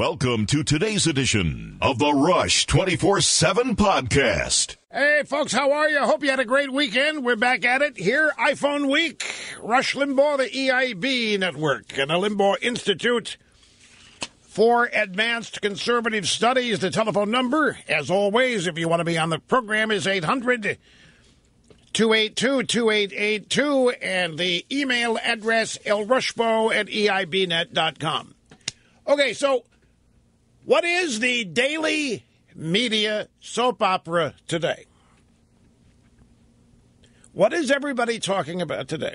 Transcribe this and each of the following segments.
Welcome to today's edition of the Rush 24/7 podcast. Hey, folks, how are you? Hope you had a great weekend. We're back at it here, iPhone Week. Rush Limbaugh, the EIB Network, and the Limbaugh Institute for Advanced Conservative Studies. The telephone number, as always, if you want to be on the program, is 800-282-2882, and the email address, lrushbo@eibnet.com. Okay, so what is the daily media soap opera today? What is everybody talking about today?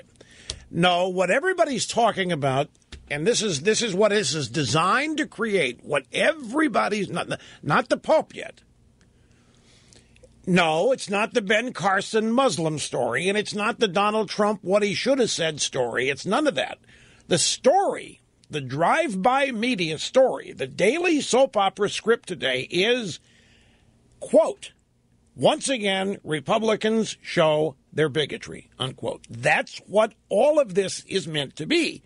No, what everybody's talking about, and this is what this is designed to create, what everybody's, not the Pope yet. No, it's not the Ben Carson Muslim story, and it's not the Donald Trump what he should have said story. It's none of that. The story, the drive-by media story, the daily soap opera script today is, quote, once again, Republicans show their bigotry, unquote. That's what all of this is meant to be.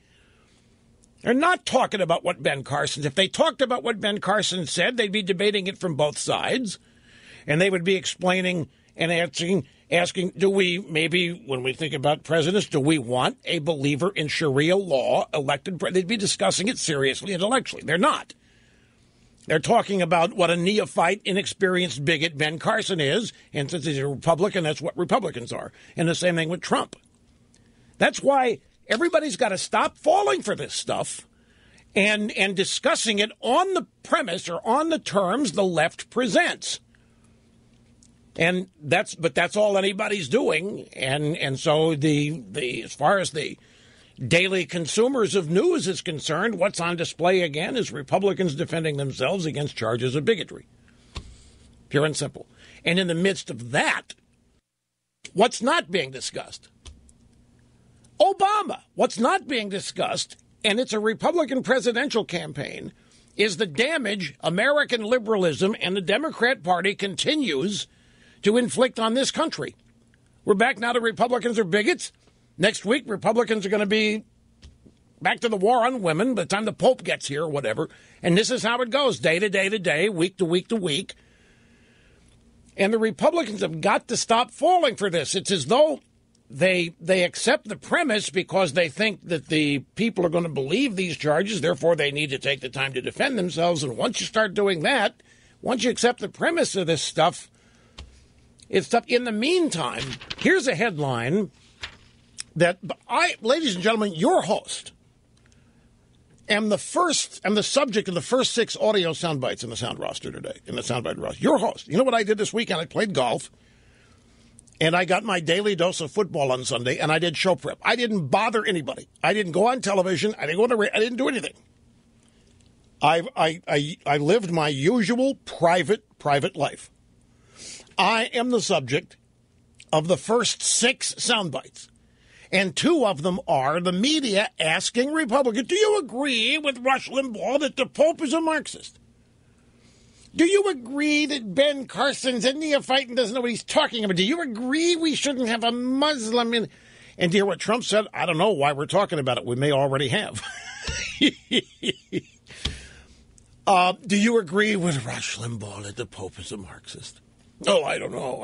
They're not talking about what Ben Carson, if they talked about what Ben Carson said, they'd be debating it from both sides, and they would be explaining and asking, do we, maybe when we think about presidents, do we want a believer in Sharia law elected? They'd be discussing it seriously, intellectually. They're not. They're talking about what a neophyte, inexperienced bigot Ben Carson is, and since he's a Republican, that's what Republicans are. And the same thing with Trump. That's why everybody's got to stop falling for this stuff and discussing it on the premise or on the terms the left presents. And that's all anybody's doing. And so the as far as the daily consumers of news is concerned, what's on display again is Republicans defending themselves against charges of bigotry. Pure and simple. And in the midst of that, what's not being discussed? Obama. What's not being discussed, and it's a Republican presidential campaign, is the damage American liberalism and the Democrat Party continues to inflict on this country. We're back now to Republicans are bigots. Next week, Republicans are going to be back to the war on women by the time the Pope gets here or whatever. And this is how it goes, day to day to day, week to week to week. And the Republicans have got to stop falling for this. It's as though they accept the premise because they think that the people are going to believe these charges, therefore they need to take the time to defend themselves. And once you start doing that, once you accept the premise of this stuff, it's tough. In the meantime, here's a headline that ladies and gentlemen, your host, am the subject of the first 6 audio sound bites in the sound roster today, in the soundbite roster. Your host. You know what I did this weekend? I played golf, and I got my daily dose of football on Sunday, and I did show prep. I didn't bother anybody. I didn't go on television. I didn't go on the radio. I didn't do anything. I lived my usual private life. I am the subject of the first 6 sound bites. And 2 of them are the media asking Republicans, do you agree with Rush Limbaugh that the Pope is a Marxist? Do you agree that Ben Carson's a neophyte and doesn't know what he's talking about? Do you agree we shouldn't have a Muslim in? And do you hear what Trump said? I don't know why we're talking about it. We may already have. Do you agree with Rush Limbaugh that the Pope is a Marxist? Oh, I don't know.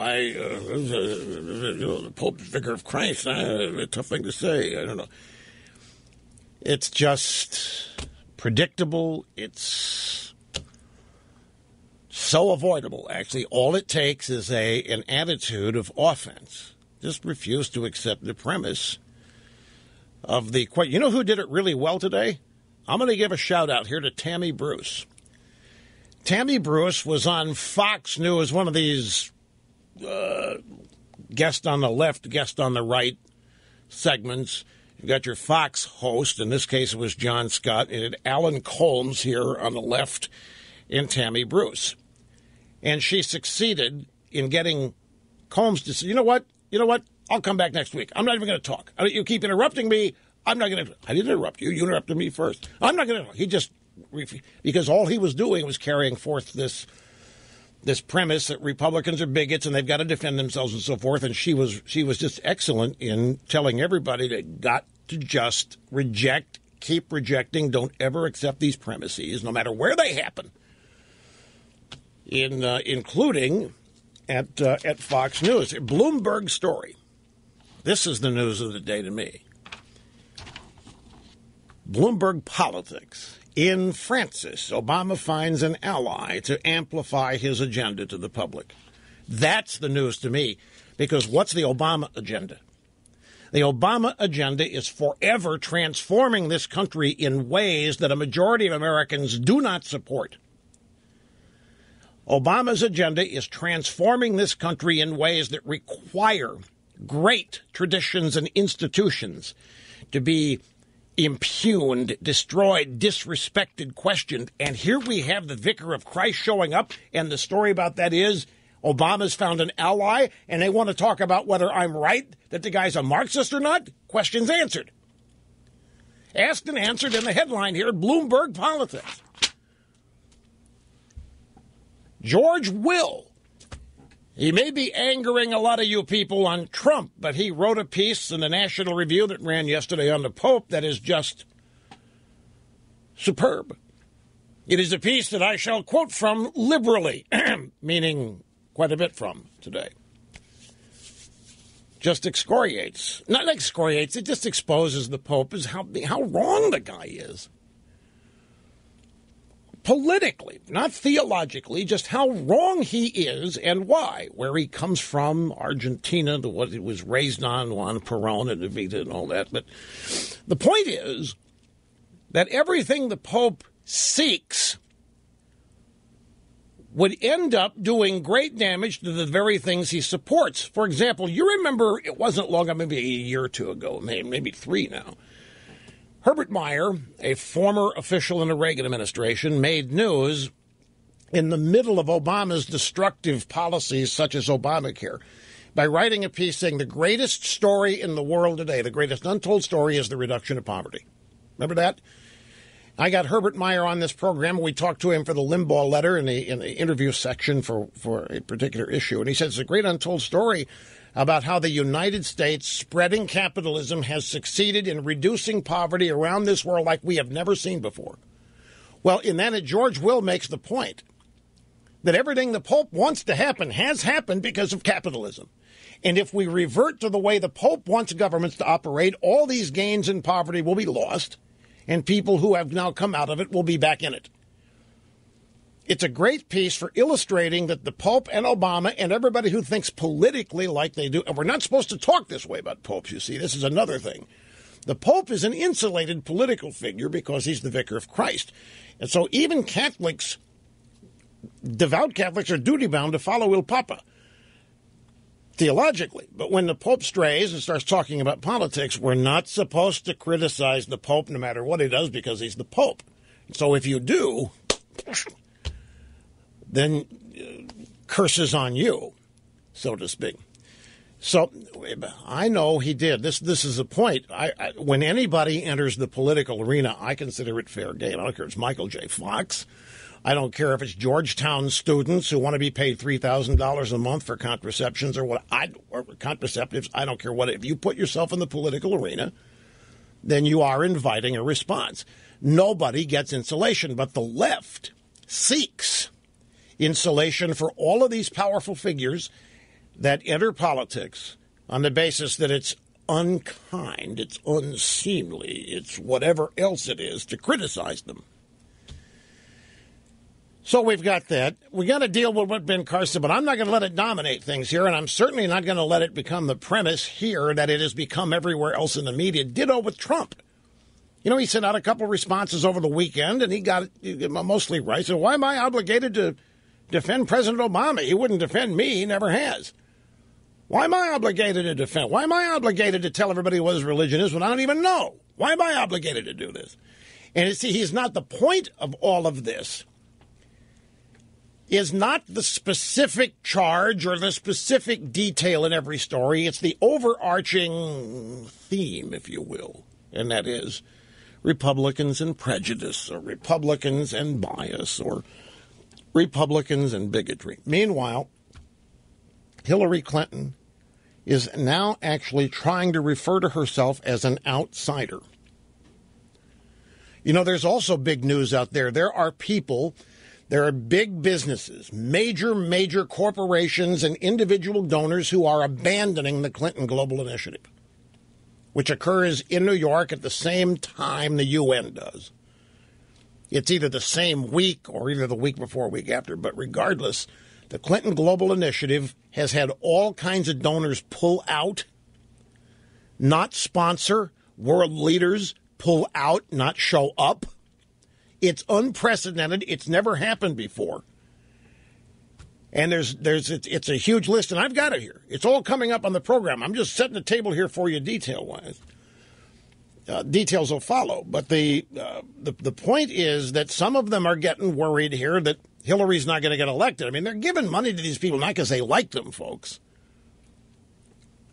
The Pope's vicar of Christ. A tough thing to say. I don't know. It's just predictable. It's so avoidable. Actually, all it takes is an attitude of offense. Just refuse to accept the premise of the. You know who did it really well today? I'm going to give a shout out here to Tammy Bruce. Tammy Bruce was on Fox News, one of these guest on the left, guest on the right segments. You've got your Fox host. In this case, it was John Scott. And it had Alan Colmes here on the left and Tammy Bruce. And she succeeded in getting Colmes to say, you know what? I'll come back next week. I'm not even going to talk. You keep interrupting me. I'm not going to. I didn't interrupt you. You interrupted me first. I'm not going to. He just. Because all he was doing was carrying forth this premise that Republicans are bigots and they've got to defend themselves and so forth. And she was just excellent in telling everybody they got to just reject keep rejecting, don't ever accept these premises, no matter where they happen, including at Fox News. Bloomberg story. This is the news of the day to me. Bloomberg politics. In Francis, Obama finds an ally to amplify his agenda to the public. That's the news to me, because what's the Obama agenda? The Obama agenda is forever transforming this country in ways that a majority of Americans do not support. Obama's agenda is transforming this country in ways that require great traditions and institutions to be impugned, destroyed, disrespected, questioned. And here we have the Vicar of Christ showing up, and the story about that is Obama's found an ally, and they want to talk about whether I'm right, that the guy's a Marxist or not. Questions answered. Asked and answered in the headline here, Bloomberg Politics. George Will. He may be angering a lot of you people on Trump, but he wrote a piece in the National Review that ran yesterday on the Pope that is just superb. It is a piece that I shall quote from liberally, meaning quite a bit from today. Just excoriates, not excoriates, it just exposes the Pope as how wrong the guy is. Politically, not theologically, just how wrong he is and why. Where he comes from, Argentina, to what he was raised on, Juan Perón and Evita and all that. But the point is that everything the Pope seeks would end up doing great damage to the very things he supports. For example, you remember, it wasn't long ago, maybe a year or two ago, maybe 3 now, Herbert Meyer, a former official in the Reagan administration, made news in the middle of Obama's destructive policies such as Obamacare by writing a piece saying the greatest story in the world today, the greatest untold story, is the reduction of poverty. Remember that? I got Herbert Meyer on this program. We talked to him for the Limbaugh letter in the interview section for a particular issue. And he said it's a great untold story about how the United States, spreading capitalism, has succeeded in reducing poverty around this world like we have never seen before. Well, in that, George Will makes the point that everything the Pope wants to happen has happened because of capitalism. And if we revert to the way the Pope wants governments to operate, all these gains in poverty will be lost, and people who have now come out of it will be back in it. It's a great piece for illustrating that the Pope and Obama and everybody who thinks politically like they do, and we're not supposed to talk this way about popes, you see, this is another thing. The Pope is an insulated political figure because he's the Vicar of Christ. And so even Catholics, devout Catholics, are duty-bound to follow Il Papa theologically. But when the Pope strays and starts talking about politics, we're not supposed to criticize the Pope no matter what he does because he's the Pope. So if you do, then curses on you, so to speak. So I know he did. This is a point. When anybody enters the political arena, I consider it fair game. I don't care if it's Michael J. Fox. I don't care if it's Georgetown students who want to be paid $3,000 a month for contraceptions or contraceptives. I don't care what. If you put yourself in the political arena, then you are inviting a response. Nobody gets insulation, but the left seeks insulation for all of these powerful figures that enter politics on the basis that it's unkind, it's unseemly, it's whatever else it is to criticize them. So we've got that. We got to deal with what Ben Carson, but I'm not going to let it dominate things here, and I'm certainly not going to let it become the premise here that it has become everywhere else in the media. Ditto with Trump. You know, he sent out a couple of responses over the weekend, and he got it mostly right. So why am I obligated to defend President Obama? He wouldn't defend me. He never has. Why am I obligated to defend? Why am I obligated to tell everybody what his religion is when I don't even know? Why am I obligated to do this? And see, he's not the point of all of this. Is not the specific charge or the specific detail in every story. It's the overarching theme, if you will, and that is Republicans and prejudice, or Republicans and bias, or Republicans and bigotry. Meanwhile, Hillary Clinton is now actually trying to refer to herself as an outsider. You know, there's also big news out there. There are big businesses, major corporations and individual donors who are abandoning the Clinton Global Initiative, which occurs in New York at the same time the UN does. It's either the same week or either the week before or week after, but regardless, the Clinton Global Initiative has had all kinds of donors pull out, not sponsor, world leaders pull out, not show up. It's unprecedented. It's never happened before. And it's a huge list, and I've got it here. It's all coming up on the program. I'm just setting the table here for you detail-wise. Details will follow. But the point is that some of them are getting worried here that Hillary's not going to get elected. I mean, they're giving money to these people not because they like them, folks.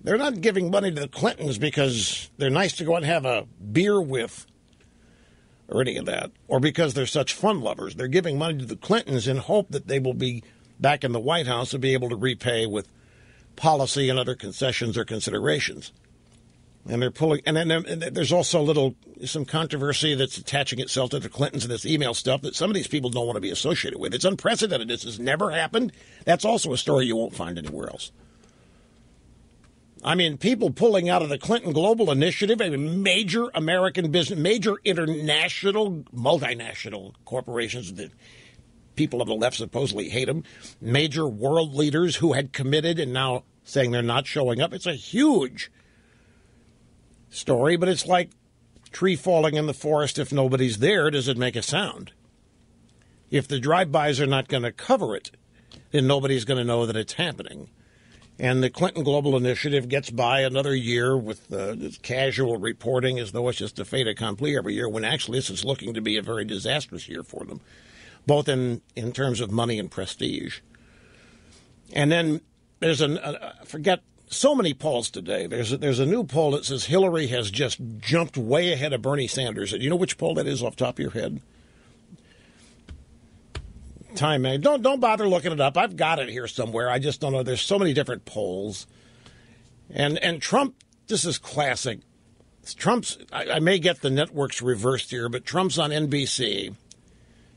They're not giving money to the Clintons because they're nice to go out and have a beer with or any of that, or because they're such fun lovers. They're giving money to the Clintons in hope that they will be back in the White House and be able to repay with policy and other concessions or considerations. And they're pulling, and then there's also some controversy that's attaching itself to the Clintons and this email stuff that some of these people don't want to be associated with. It's unprecedented. This has never happened. That's also a story you won't find anywhere else. I mean, people pulling out of the Clinton Global Initiative, a major American business, major international, multinational corporations that people of the left supposedly hate them, major world leaders who had committed and now saying they're not showing up. It's a huge story, but it's like tree falling in the forest. If nobody's there, does it make a sound? If the drive-bys are not going to cover it, then nobody's going to know that it's happening. And the Clinton Global Initiative gets by another year with this casual reporting as though it's just a fait accompli every year, when actually this is looking to be a very disastrous year for them, both in terms of money and prestige. And then there's forget so many polls today. There's a new poll that says Hillary has just jumped way ahead of Bernie Sanders. Do you know which poll that is off the top of your head? Time, man. Don't bother looking it up. I've got it here somewhere. I just don't know. There's so many different polls. And Trump, this is classic. Trump's, I may get the networks reversed here, but Trump's on NBC,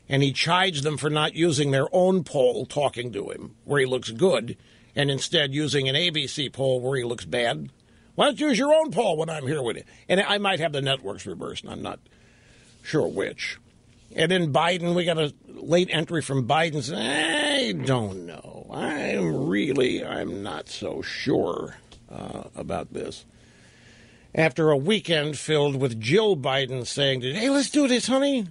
and he chides them for not using their own poll talking to him, where he looks good, and instead using an ABC poll where he looks bad. Why don't you use your own poll when I'm here with you? And I might have the networks reversed, and I'm not sure which. And then Biden, we got a late entry from Biden saying, I don't know. I'm not so sure about this. After a weekend filled with Jill Biden saying, hey, let's do this, honey.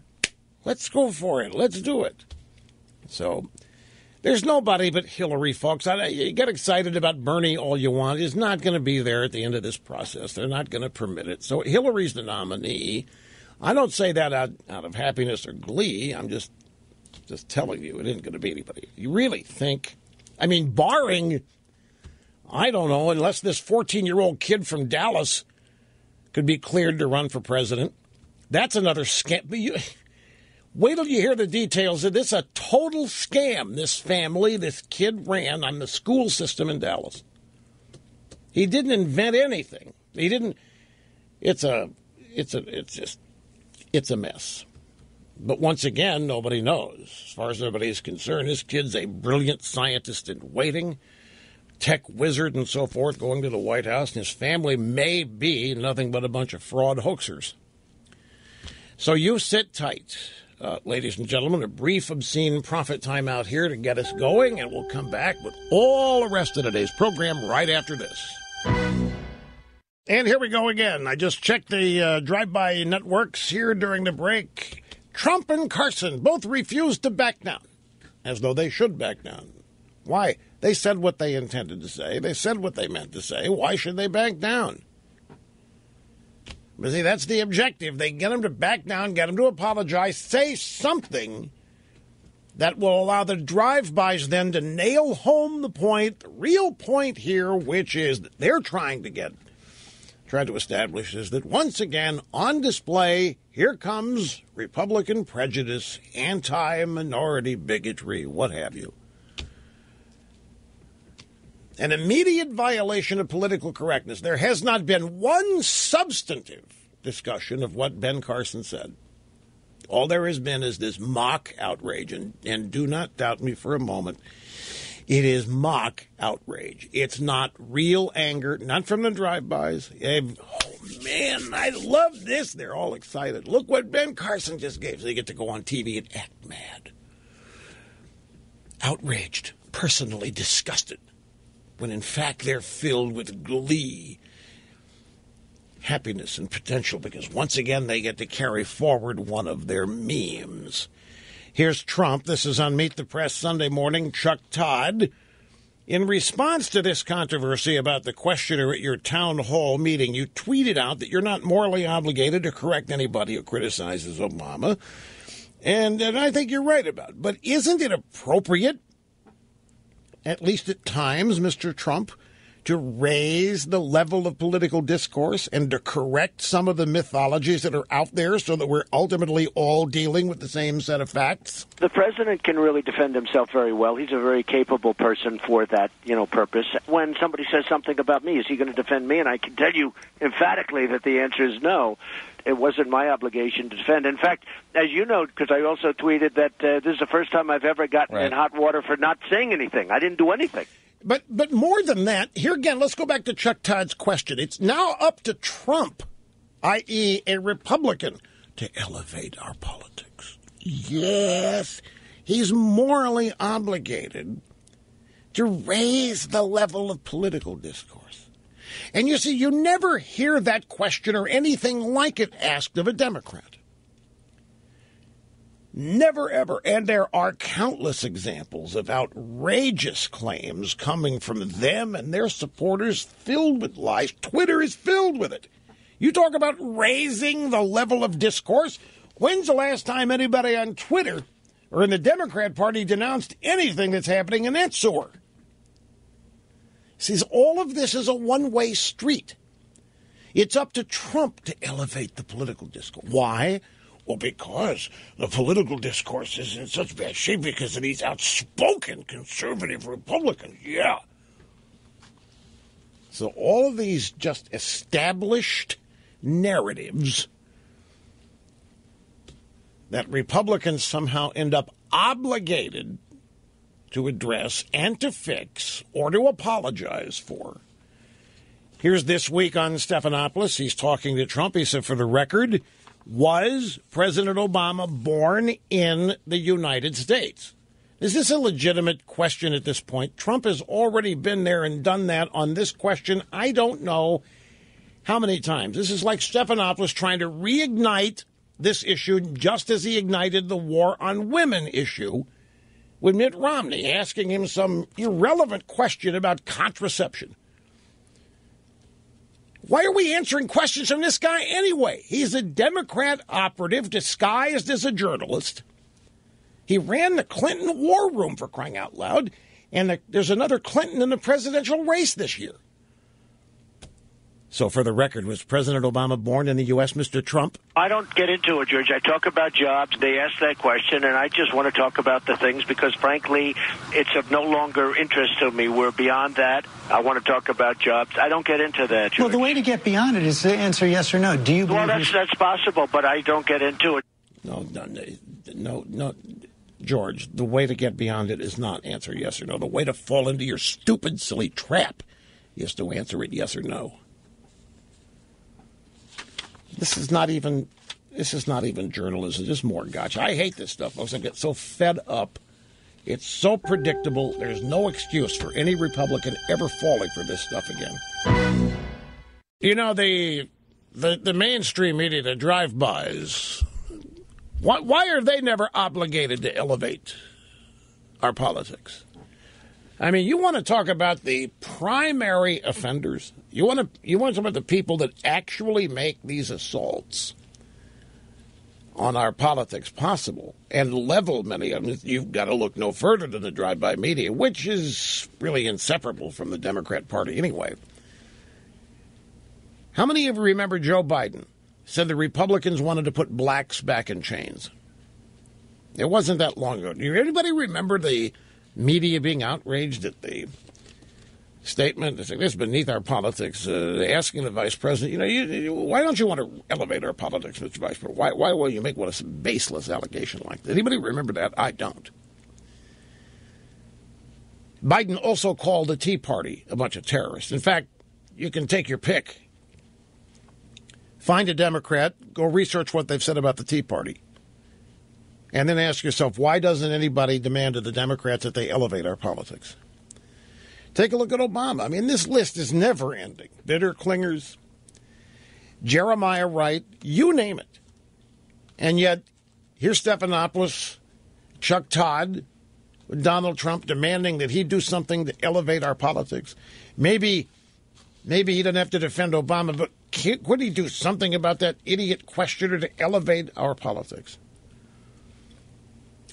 Let's go for it. Let's do it. So there's nobody but Hillary, folks. You get excited about Bernie all you want. He's not going to be there at the end of this process. They're not going to permit it. So Hillary's the nominee. I don't say that out of happiness or glee. I'm just telling you it isn't going to be anybody. You really think? I mean, barring, I don't know, unless this 14-year-old kid from Dallas could be cleared to run for president. That's another scam. Wait till you hear the details of this. A total scam. This family, this kid ran on the school system in Dallas. He didn't invent anything. He didn't. It's a mess. But once again, nobody knows. As far as everybody's concerned, this kid's a brilliant scientist in waiting, tech wizard and so forth, going to the White House, and his family may be nothing but a bunch of fraud hoaxers. So you sit tight, ladies and gentlemen. A brief, obscene profit time out here to get us going, and we'll come back with all the rest of today's program right after this. And here we go again. I just checked the drive-by networks here during the break. Trump and Carson both refused to back down, as though they should back down. Why? They said what they intended to say. They said what they meant to say. Why should they back down? But see, that's the objective. They get them to back down, get them to apologize, say something that will allow the drive-bys then to nail home the point, the real point here, which is that they're trying to establish is that once again, on display, here comes Republican prejudice, anti-minority bigotry, what have you. An immediate violation of political correctness. There has not been one substantive discussion of what Ben Carson said. All there has been is this mock outrage, and do not doubt me for a moment. It is mock outrage. It's not real anger, not from the drive-bys. Oh, man, I love this. They're all excited. Look what Ben Carson just gave. So they get to go on TV and act mad. Outraged, personally disgusted, when in fact they're filled with glee, happiness, and potential, because once again they get to carry forward one of their memes. Here's Trump. This is on Meet the Press Sunday morning. Chuck Todd. In response to this controversy about the questioner at your town hall meeting, you tweeted out that you're not morally obligated to correct anybody who criticizes Obama. And I think you're right about it. But isn't it appropriate, at least at times, Mr. Trump, to raise the level of political discourse and to correct some of the mythologies that are out there so that we're ultimately all dealing with the same set of facts? The president can really defend himself very well. He's a very capable person for that, purpose. When somebody says something about me, is he going to defend me? And I can tell you emphatically that the answer is no. It wasn't my obligation to defend. In fact, as you know, because I also tweeted that this is the first time I've ever gotten in hot water for not saying anything. I didn't do anything. But more than that, here again, let's go back to Chuck Todd's question. It's now up to Trump, i.e. a Republican, to elevate our politics. Yes, he's morally obligated to raise the level of political discourse. And you see, you never hear that question or anything like it asked of a Democrat. Never, ever. And there are countless examples of outrageous claims coming from them and their supporters filled with lies. Twitter is filled with it. You talk about raising the level of discourse. When's the last time anybody on Twitter or in the Democrat Party denounced anything that's happening in that sewer? See, all of this is a one-way street. It's up to Trump to elevate the political discourse. Why? Well, because the political discourse is in such bad shape because of these outspoken conservative Republicans. Yeah. So all of these just established narratives that Republicans somehow end up obligated to address and to fix or to apologize for. Here's This Week on Stephanopoulos. He's talking to Trump. He said, for the record, was President Obama born in the United States? Is this a legitimate question at this point? Trump has already been there and done that on this question. I don't know how many times. This is like Stephanopoulos trying to reignite this issue just as he ignited the war on women issue with Mitt Romney, asking him some irrelevant question about contraception. Why are we answering questions from this guy anyway? He's a Democrat operative disguised as a journalist. He ran the Clinton war room, for crying out loud, and there's another Clinton in the presidential race this year. So for the record, was President Obama born in the U.S., Mr. Trump? I don't get into it, George. I talk about jobs. They ask that question, and I just want to talk about the things because, frankly, it's of no longer interest to me. We're beyond that. I want to talk about jobs. I don't get into that, George. Well, the way to get beyond it is to answer yes or no. Do you believe... Well, that's possible, but I don't get into it. No, George, the way to get beyond it is not answer yes or no. The way to fall into your stupid, silly trap is to answer it yes or no. This is not even journalism. This is more gotcha. I hate this stuff, folks. I get so fed up. It's so predictable. There's no excuse for any Republican ever falling for this stuff again. You know, the mainstream media, the drive-bys, why are they never obligated to elevate our politics? I mean, you want to talk about the primary offenders? You want to talk about the people that actually make these assaults on our politics possible and level many of them? You've got to look no further than the drive-by media, which is really inseparable from the Democrat Party anyway. How many of you remember Joe Biden said the Republicans wanted to put blacks back in chains? It wasn't that long ago. Do anybody remember the media being outraged at the statement. It's like, this is beneath our politics. Asking the vice president, why don't you want to elevate our politics, Mr. Vice President? Why will you make a baseless allegation like that? Anybody remember that? I don't. Biden also called the Tea Party a bunch of terrorists. In fact, you can take your pick. Find a Democrat, go research what they've said about the Tea Party, and then ask yourself, why doesn't anybody demand of the Democrats that they elevate our politics? Take a look at Obama. I mean, this list is never ending. Bitter clingers, Jeremiah Wright, you name it. And yet, here's Stephanopoulos, Chuck Todd, Donald Trump demanding that he do something to elevate our politics. Maybe he doesn't have to defend Obama, but could he do something about that idiot questioner to elevate our politics?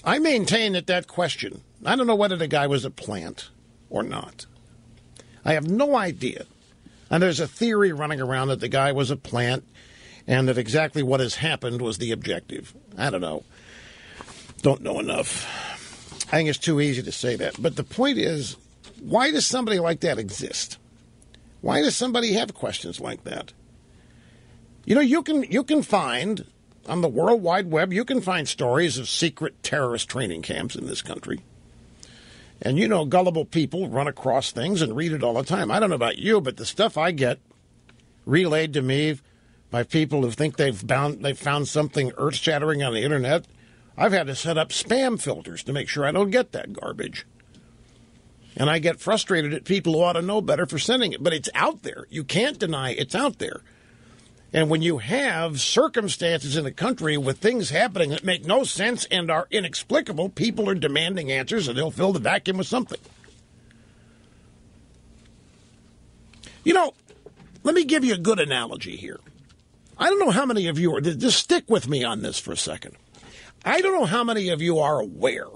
I maintain that question, I don't know whether the guy was a plant or not. I have no idea. And there's a theory running around that the guy was a plant and that exactly what has happened was the objective. I don't know. Don't know enough. I think it's too easy to say that. But the point is, why does somebody like that exist? Why does somebody have questions like that? You can find on the World Wide Web, you can find stories of secret terrorist training camps in this country. And gullible people run across things and read it all the time. I don't know about you, but the stuff I get relayed to me by people who think they've found something earth-shattering on the internet, I've had to set up spam filters to make sure I don't get that garbage. And I get frustrated at people who ought to know better for sending it. But it's out there. You can't deny it's out there. And when you have circumstances in the country with things happening that make no sense and are inexplicable, people are demanding answers, and they'll fill the vacuum with something. Let me give you a good analogy here. I don't know how many of you are, just stick with me on this for a second. I don't know how many of you are aware,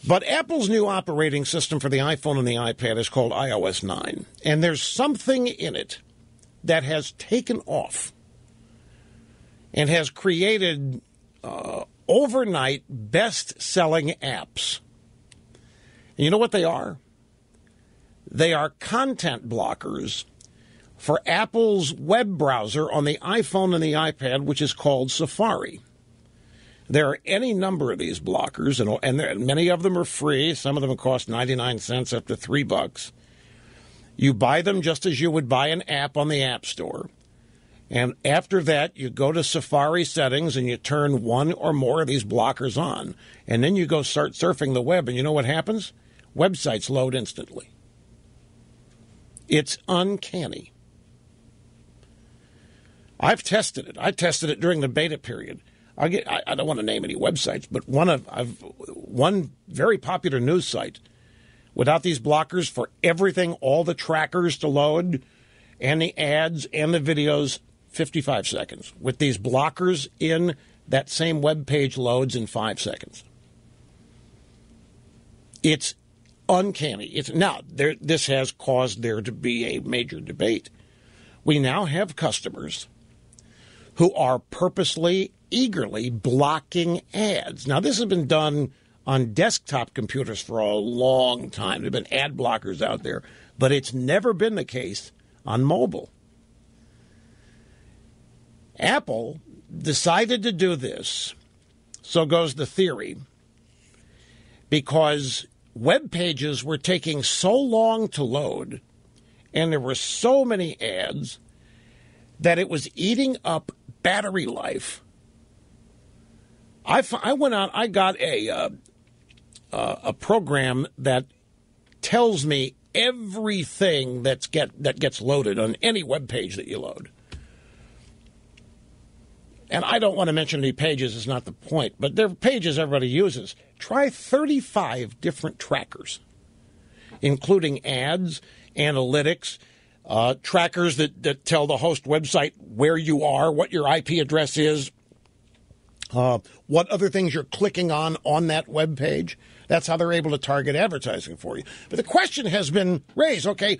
but Apple's new operating system for the iPhone and the iPad is called iOS 9. And there's something in it that has taken off and has created overnight best-selling apps. And you know what they are? They are content blockers for Apple's web browser on the iPhone and the iPad, which is called Safari. There are any number of these blockers, and many of them are free. Some of them cost 99 cents up to $3. You buy them just as you would buy an app on the App Store. And after that, you go to Safari settings and you turn one or more of these blockers on. And then you go start surfing the web, and you know what happens? Websites load instantly. It's uncanny. I've tested it. I tested it during the beta period. I don't want to name any websites, but one very popular news site, without these blockers for everything, all the trackers to load, and the ads and the videos, 55 seconds. With these blockers in, that same web page loads in 5 seconds. It's uncanny. This has caused there to be a major debate. We now have customers who are purposely, eagerly blocking ads. Now, this has been done on desktop computers for a long time. There have been ad blockers out there, but it's never been the case on mobile. Apple decided to do this, so goes the theory, because web pages were taking so long to load and there were so many ads that it was eating up battery life. I went out, I got a program that tells me everything that gets loaded on any web page that you load. And I don't want to mention any pages, it's not the point, but there are pages everybody uses. Try 35 different trackers, including ads, analytics, trackers that tell the host website where you are, what your IP address is, what other things you're clicking on that web page. That's how they're able to target advertising for you. But the question has been raised, okay,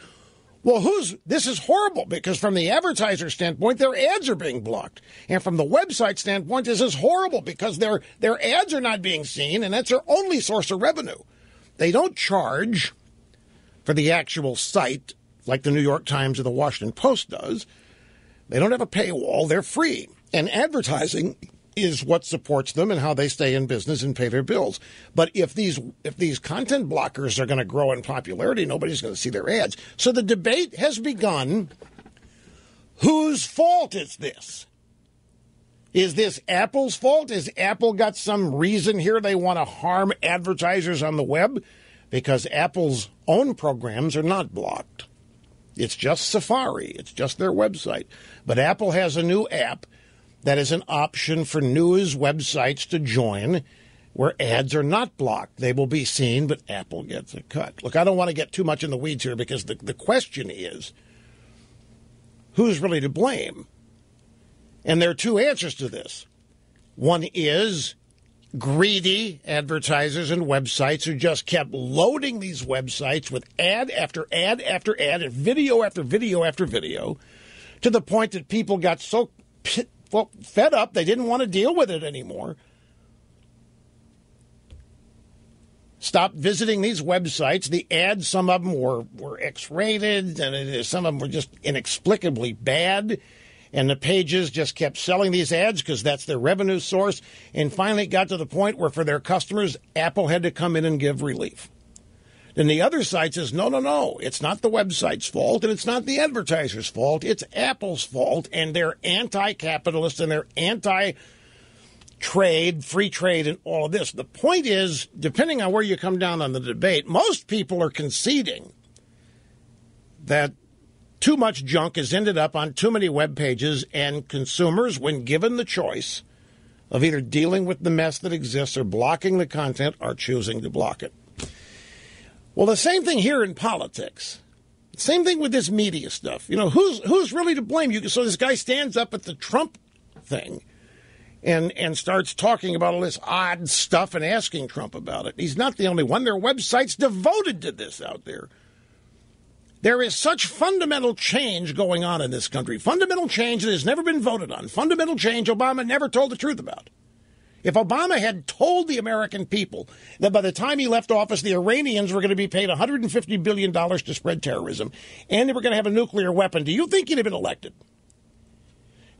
well, this is horrible, because from the advertiser standpoint, their ads are being blocked. And from the website standpoint, this is horrible because their ads are not being seen, and that's their only source of revenue. They don't charge for the actual site, like the New York Times or the Washington Post does. They don't have a paywall. They're free. And advertising is what supports them and how they stay in business and pay their bills. But if these content blockers are going to grow in popularity, nobody's going to see their ads. So the debate has begun. Whose fault is this? Is this Apple's fault? Has Apple got some reason here they want to harm advertisers on the web? Because Apple's own programs are not blocked. It's just Safari. It's just their website. But Apple has a new app that is an option for news websites to join where ads are not blocked. They will be seen, but Apple gets a cut. Look, I don't want to get too much in the weeds here because the question is, who's really to blame? And there are two answers to this. One is greedy advertisers and websites who just kept loading these websites with ad after ad after ad and video after video after video to the point that people got so fed up they didn't want to deal with it anymore. Stopped visiting these websites. The ads, some of them were X-rated, and some of them were just inexplicably bad. And the pages just kept selling these ads because that's their revenue source. And finally it got to the point where for their customers, Apple had to come in and give relief. Then the other side says, no, it's not the website's fault and it's not the advertiser's fault. It's Apple's fault, and they're anti-capitalist and they're anti-trade, free trade, and all of this. The point is, depending on where you come down on the debate, most people are conceding that too much junk has ended up on too many web pages, and consumers, when given the choice of either dealing with the mess that exists or blocking the content, are choosing to block it. Well, the same thing here in politics. Same thing with this media stuff. You know, who's really to blame? So this guy stands up at the Trump thing and starts talking about all this odd stuff and asking Trump about it. He's not the only one. There are websites devoted to this out there. There is such fundamental change going on in this country. Fundamental change that has never been voted on. Fundamental change Obama never told the truth about. If Obama had told the American people that by the time he left office, the Iranians were going to be paid $150 billion to spread terrorism and they were going to have a nuclear weapon, do you think he'd have been elected?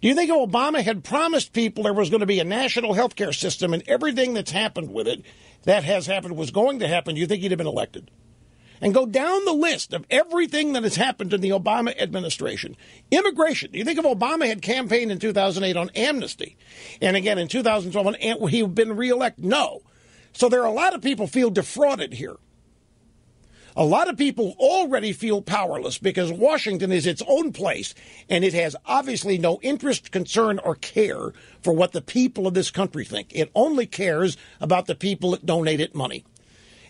Do you think if Obama had promised people there was going to be a national health care system and everything that's happened with it, that has happened, was going to happen, do you think he'd have been elected? And go down the list of everything that has happened in the Obama administration. Immigration. Do you think if Obama had campaigned in 2008 on amnesty, and again in 2012 he had been reelected? No. So there are a lot of people feel defrauded here. A lot of people already feel powerless because Washington is its own place, and it has obviously no interest, concern, or care for what the people of this country think. It only cares about the people that donate it money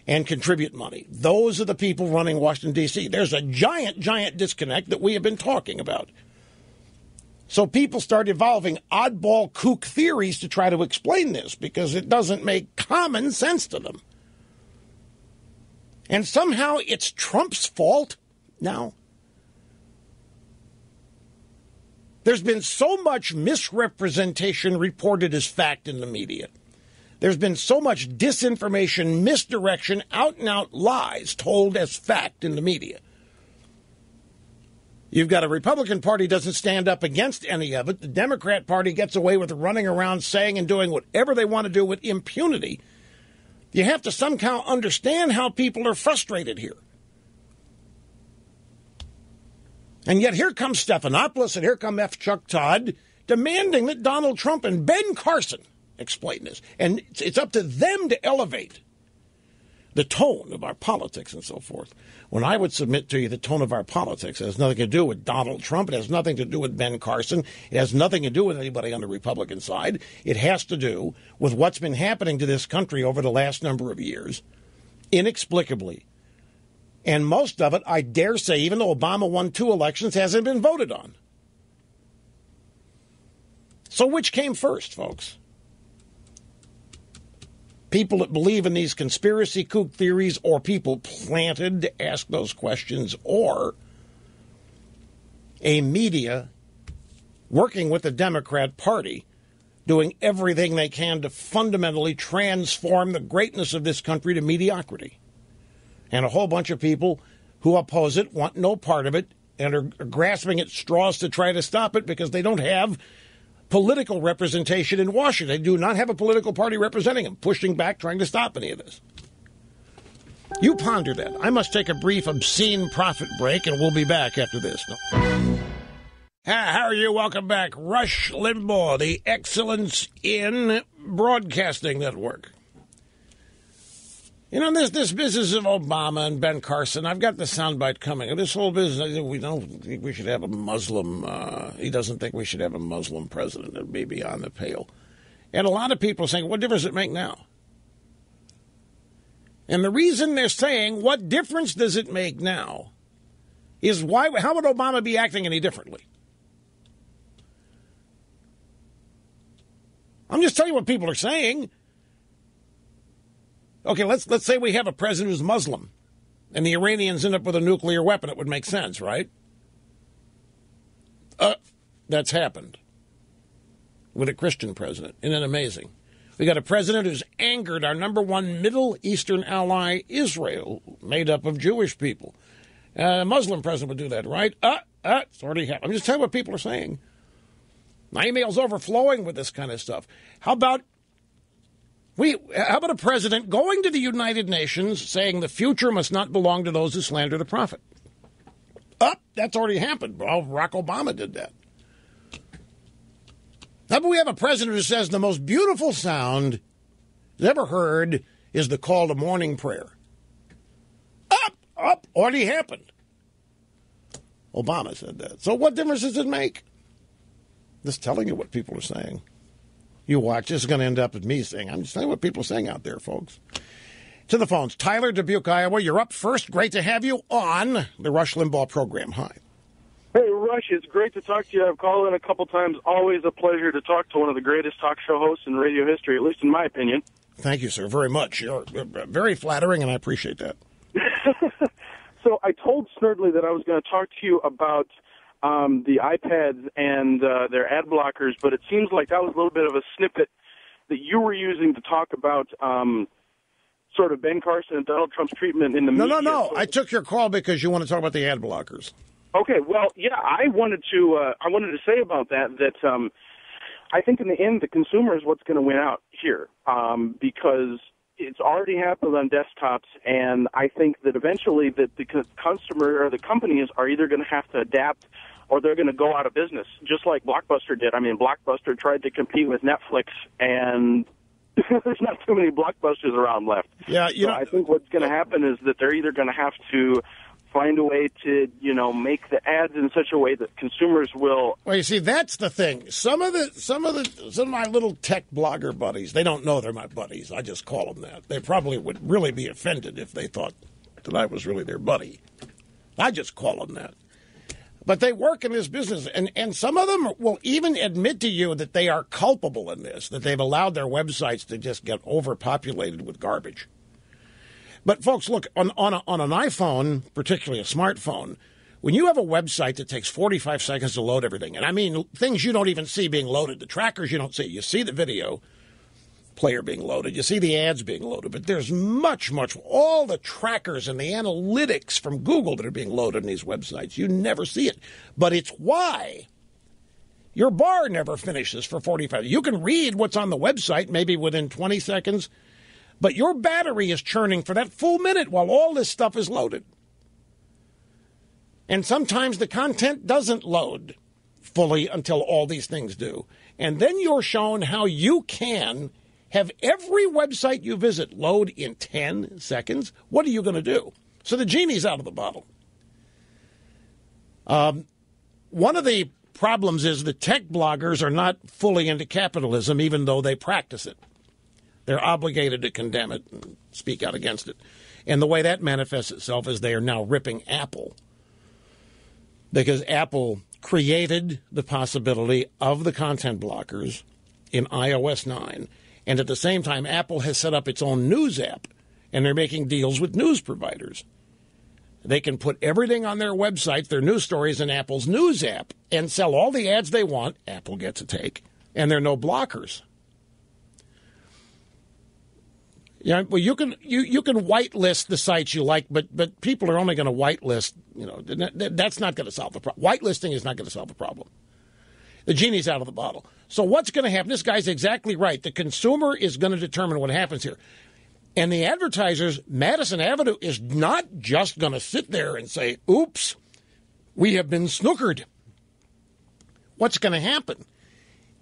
and contribute money. Those are the people running Washington, D.C. There's a giant disconnect that we have been talking about. So people start evolving oddball kook theories to try to explain this because it doesn't make common sense to them. And somehow it's Trump's fault now. There's been so much misrepresentation reported as fact in the media. There's been so much disinformation, misdirection, out-and-out lies told as fact in the media. You've got a Republican Party doesn't stand up against any of it. The Democrat Party gets away with running around saying and doing whatever they want to do with impunity. You have to somehow understand how people are frustrated here. And yet here comes Stephanopoulos and here come F. Chuck Todd demanding that Donald Trump and Ben Carson explain this. And it's up to them to elevate the tone of our politics and so forth. When I would submit to you the tone of our politics, it has nothing to do with Donald Trump. It has nothing to do with Ben Carson. It has nothing to do with anybody on the Republican side. It has to do with what's been happening to this country over the last number of years, inexplicably. And most of it, I dare say, even though Obama won 2 elections, hasn't been voted on. So which came first, folks? People that believe in these conspiracy kook theories, or people planted to ask those questions, or a media working with the Democrat Party doing everything they can to fundamentally transform the greatness of this country to mediocrity. And a whole bunch of people who oppose it want no part of it and are grasping at straws to try to stop it because they don't have political representation in Washington. They do not have a political party representing them, pushing back, trying to stop any of this. You ponder that. I must take a brief obscene profit break, and we'll be back after this. How are you? Welcome back. Rush Limbaugh, the Excellence in Broadcasting Network. You know, this business of Obama and Ben Carson, I've got the soundbite coming. This whole business, we don't think we should have a Muslim, he doesn't think we should have a Muslim president. It may be beyond the pale. And a lot of people are saying, what difference does it make now? And the reason they're saying, what difference does it make now, is how would Obama be acting any differently? I'm just telling you what people are saying. Okay, let's say we have a president who's Muslim, and the Iranians end up with a nuclear weapon. It would make sense, right? That's happened with a Christian president. Isn't that amazing? We got a president who's angered our number one Middle Eastern ally, Israel, made up of Jewish people. A Muslim president would do that, right? It's already happened. I'm just telling you what people are saying. My email's overflowing with this kind of stuff. How about a president going to the United Nations saying the future must not belong to those who slander the prophet? That's already happened. Well, Barack Obama did that. How about we have a president who says the most beautiful sound he's ever heard is the call to morning prayer? Already happened. Obama said that. So what difference does it make? Just telling you what people are saying. You watch, this is going to end up with me saying, I'm just telling you what people are saying out there, folks. To the phones. Tyler, Dubuque, Iowa, you're up first. Great to have you on the Rush Limbaugh program. Hi. Hey, Rush, it's great to talk to you. I've called in a couple times. Always a pleasure to talk to one of the greatest talk show hosts in radio history, at least in my opinion. Thank you, sir, very much. You're very flattering, and I appreciate that. So I told Snerdley that I was going to talk to you about the iPads and their ad blockers, but it seems like that was a little bit of a snippet that you were using to talk about sort of Ben Carson and Donald Trump's treatment in the media. No. I took your call because you want to talk about the ad blockers. Okay, well, yeah, I wanted to say about that I think in the end the consumer is what's going to win out here because it's already happened on desktops, and I think that eventually that the customer or the companies are either going to have to adapt or they're going to go out of business, just like Blockbuster did. I mean, Blockbuster tried to compete with Netflix, and there's not too many Blockbusters around left. Yeah, I think what's going to happen is that they're either going to have to find a way to, make the ads in such a way that consumers will. Well, you see, that's the thing. Some of my little tech blogger buddies, they don't know they're my buddies. I just call them that. They probably would really be offended if they thought that I was really their buddy. I just call them that. But they work in this business, and some of them will even admit to you that they are culpable in this, that they've allowed their websites to just get overpopulated with garbage. But, folks, look, on an iPhone, particularly a smartphone, when you have a website that takes 45 seconds to load everything, and I mean things you don't even see being loaded, the trackers you don't see. You see the video player being loaded. You see the ads being loaded. But there's much, all the trackers and the analytics from Google that are being loaded in these websites. You never see it. But it's why your bar never finishes for 45. You can read what's on the website maybe within 20 seconds, but your battery is churning for that full minute while all this stuff is loaded. And sometimes the content doesn't load fully until all these things do. And then you're shown how you can have every website you visit load in 10 seconds. What are you going to do? So the genie's out of the bottle. One of the problems is the tech bloggers are not fully into capitalism, even though they practice it. They're obligated to condemn it and speak out against it. And the way that manifests itself is they are now ripping Apple, because Apple created the possibility of the content blockers in iOS 9. And at the same time, Apple has set up its own news app, and they're making deals with news providers. They can put everything on their websites, their news stories, in Apple's news app and sell all the ads they want. Apple gets a take, and there are no blockers. Yeah, well, you can whitelist the sites you like, but people are only going to whitelist. That's not going to solve the problem. Whitelisting is not going to solve the problem. The genie's out of the bottle. So what's going to happen? This guy's exactly right. The consumer is going to determine what happens here. And the advertisers, Madison Avenue, is not just going to sit there and say, oops, we have been snookered. What's going to happen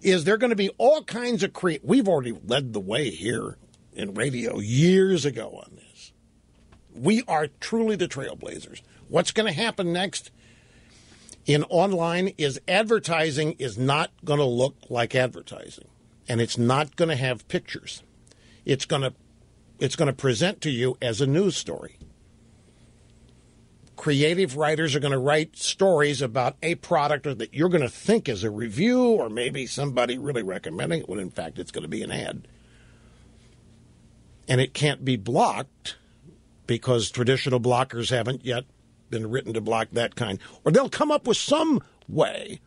is there are going to be all kinds of we've already led the way here in radio years ago on this. We are truly the trailblazers. What's going to happen next in online is advertising is not going to look like advertising, and it's not going to have pictures. It's going to present to you as a news story. Creative writers are going to write stories about a product that you're going to think is a review or maybe somebody really recommending it when in fact it's going to be an ad. And it can't be blocked because traditional blockers haven't yet been written to block that kind. Or they'll come up with some way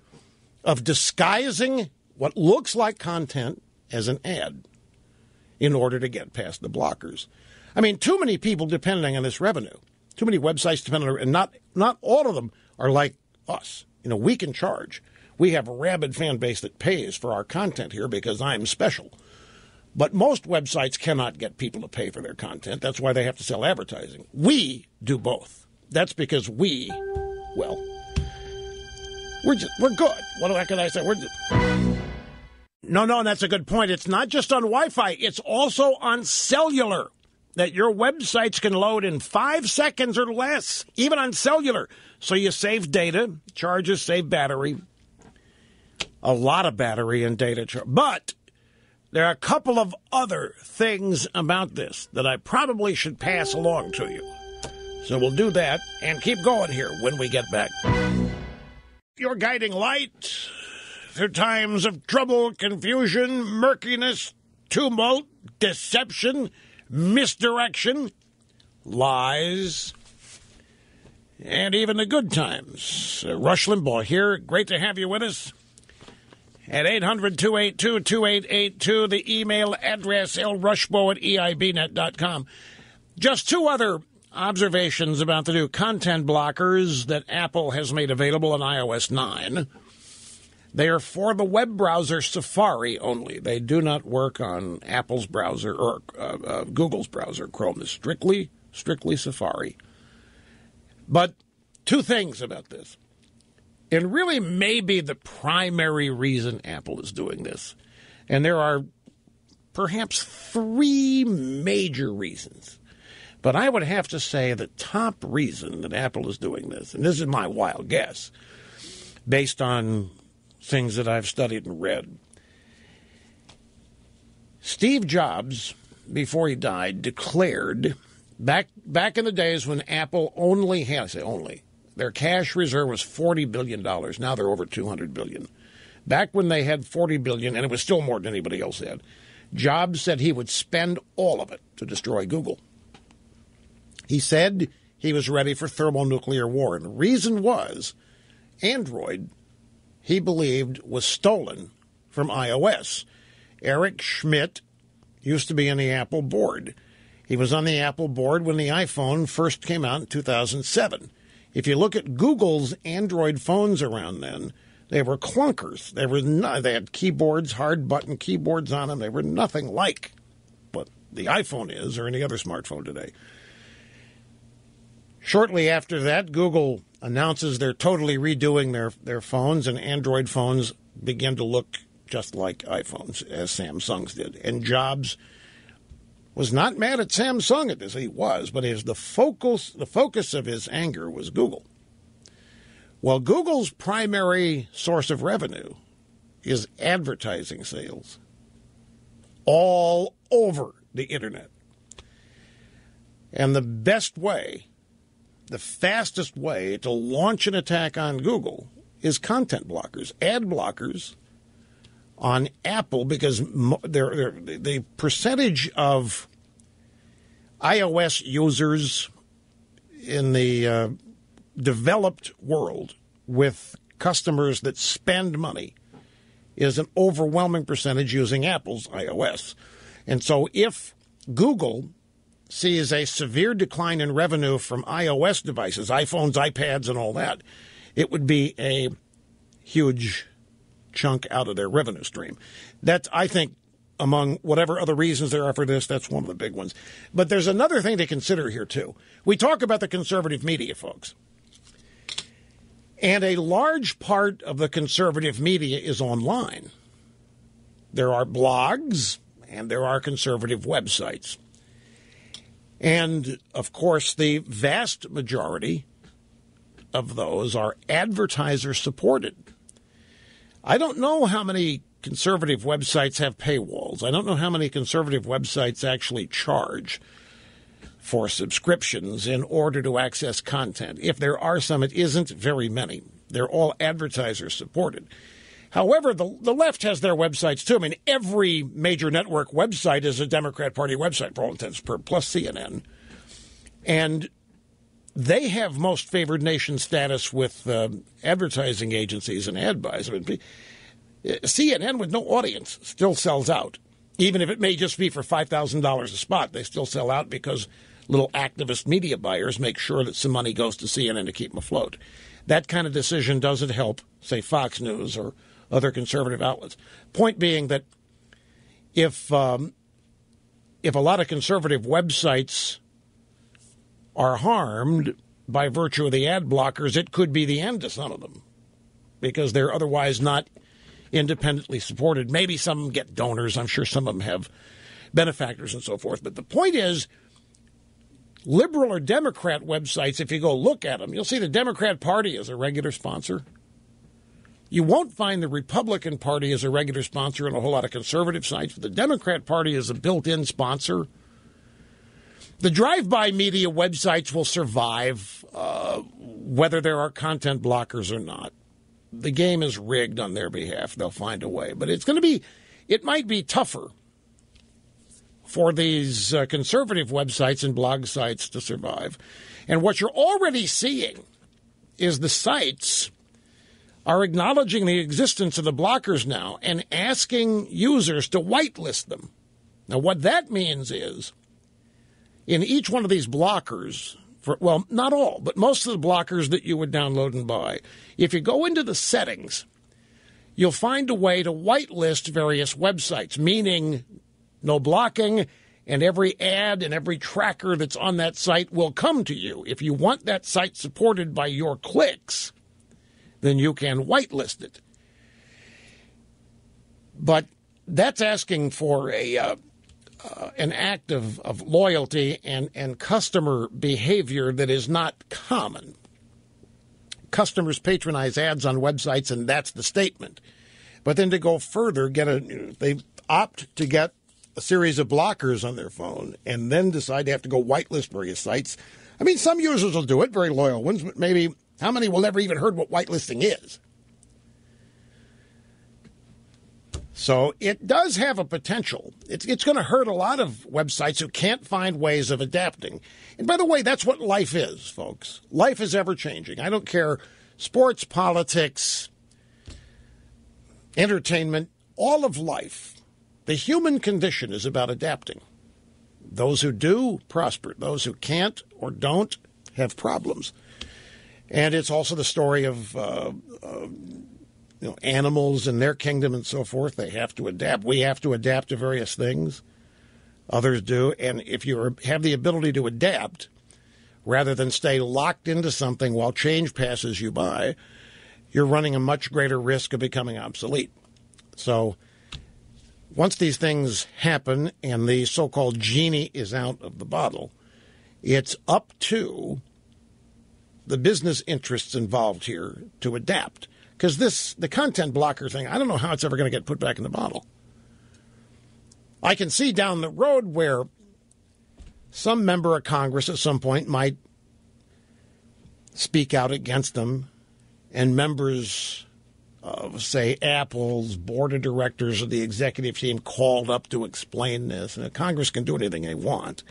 of disguising what looks like content as an ad in order to get past the blockers. I mean, too many people depending on this revenue. Too many websites depending on it, and not all of them are like us. We can charge. We have a rabid fan base that pays for our content here because I'm special. But most websites cannot get people to pay for their content. That's why they have to sell advertising. We do both. That's because we're good. What can I say? No, that's a good point. It's not just on Wi-Fi. It's also on cellular, that your websites can load in 5 seconds or less, even on cellular. So you save data, charges save battery, a lot of battery and data. But there are a couple of other things about this that I probably should pass along to you. So we'll do that and keep going here when we get back. Your guiding light through times of trouble, confusion, murkiness, tumult, deception, misdirection, lies, and even the good times. Rush Limbaugh here. Great to have you with us. At 800-282-2882, the email address, lrushbo@eibnet.com. Just two other observations about the new content blockers that Apple has made available on iOS 9. They are for the web browser Safari only. They do not work on Apple's browser or Google's browser. Chrome is strictly Safari. But two things about this. And really maybe the primary reason Apple is doing this. And there are perhaps three major reasons. But I would have to say the top reason that Apple is doing this, and this is my wild guess, based on things that I've studied and read. Steve Jobs, before he died, declared, back in the days when Apple only had, I say only, their cash reserve was $40 billion. Now they're over $200 billion. Back when they had $40 billion, and it was still more than anybody else had, Jobs said he would spend all of it to destroy Google. He said he was ready for thermonuclear war. And the reason was Android, he believed, was stolen from iOS. Eric Schmidt used to be on the Apple board. He was on the Apple board when the iPhone first came out in 2007. If you look at Google's Android phones around then, they were clunkers. They had keyboards, hard button keyboards on them. They were nothing like what the iPhone is or any other smartphone today. Shortly after that, Google announces they're totally redoing their phones, and Android phones begin to look just like iPhones, as Samsung's did. And Jobs was not mad at Samsung at this. He was, but the focus of his anger was Google. Well, Google's primary source of revenue is advertising sales all over the internet. And the fastest way to launch an attack on Google is content blockers, ad blockers on Apple, because the percentage of iOS users in the developed world with customers that spend money is an overwhelming percentage using Apple's iOS. And so if Google sees a severe decline in revenue from iOS devices, iPhones, iPads, and all that, it would be a huge chunk out of their revenue stream. That's, I think, among whatever other reasons there are for this, that's one of the big ones. But there's another thing to consider here, too. We talk about the conservative media, folks. And a large part of the conservative media is online. There are blogs and there are conservative websites. And, of course, the vast majority of those are advertiser-supported. I don't know how many conservative websites have paywalls. I don't know how many conservative websites actually charge for subscriptions in order to access content. If there are some, it isn't very many. They're all advertiser-supported. However, the left has their websites, too. I mean, every major network website is a Democrat Party website, for all intents and purposes, plus CNN. And they have most favored nation status with advertising agencies and ad buys. I mean, CNN with no audience still sells out. Even if it may just be for $5,000 a spot, they still sell out because little activist media buyers make sure that some money goes to CNN to keep them afloat. That kind of decision doesn't help, say, Fox News or other conservative outlets. Point being that if a lot of conservative websites are harmed by virtue of the ad blockers, it could be the end to some of them because they're otherwise not independently supported. Maybe some of them get donors. I'm sure some of them have benefactors and so forth. But the point is, liberal or Democrat websites, if you go look at them, you'll see the Democrat Party as a regular sponsor. You won't find the Republican Party as a regular sponsor in a whole lot of conservative sites, but the Democrat Party is a built-in sponsor. The drive-by media websites will survive whether there are content blockers or not. The game is rigged on their behalf. They'll find a way. But it might be tougher for these conservative websites and blog sites to survive. And what you're already seeing is the sites are acknowledging the existence of the blockers now and asking users to whitelist them. Now, what that means is, in each one of these blockers, well, not all, but most of the blockers that you would download and buy, if you go into the settings, you'll find a way to whitelist various websites, meaning no blocking, and every ad and every tracker that's on that site will come to you. If you want that site supported by your clicks, then you can whitelist it. But that's asking for an act of loyalty and customer behavior that is not common. Customers patronize ads on websites, and that's the statement. But then to go further, they opt to get a series of blockers on their phone and then decide they have to go whitelist various sites. I mean, some users will do it, very loyal ones, but maybe how many will never even heard what whitelisting is? So it does have a potential. It's going to hurt a lot of websites who can't find ways of adapting. And by the way, that's what life is, folks. Life is ever-changing. I don't care, sports, politics, entertainment, all of life. The human condition is about adapting. Those who do prosper. Those who can't or don't have problems. And it's also the story of animals and their kingdom and so forth. They have to adapt. We have to adapt to various things. Others do. And if you have the ability to adapt, rather than stay locked into something while change passes you by, you're running a much greater risk of becoming obsolete. So once these things happen and the so-called genie is out of the bottle, it's up to the business interests involved here to adapt. Because the content blocker thing, I don't know how it's ever going to get put back in the bottle. I can see down the road where some member of Congress at some point might speak out against them, and members of, say, Apple's board of directors or the executive team called up to explain this. And Congress can do anything they want.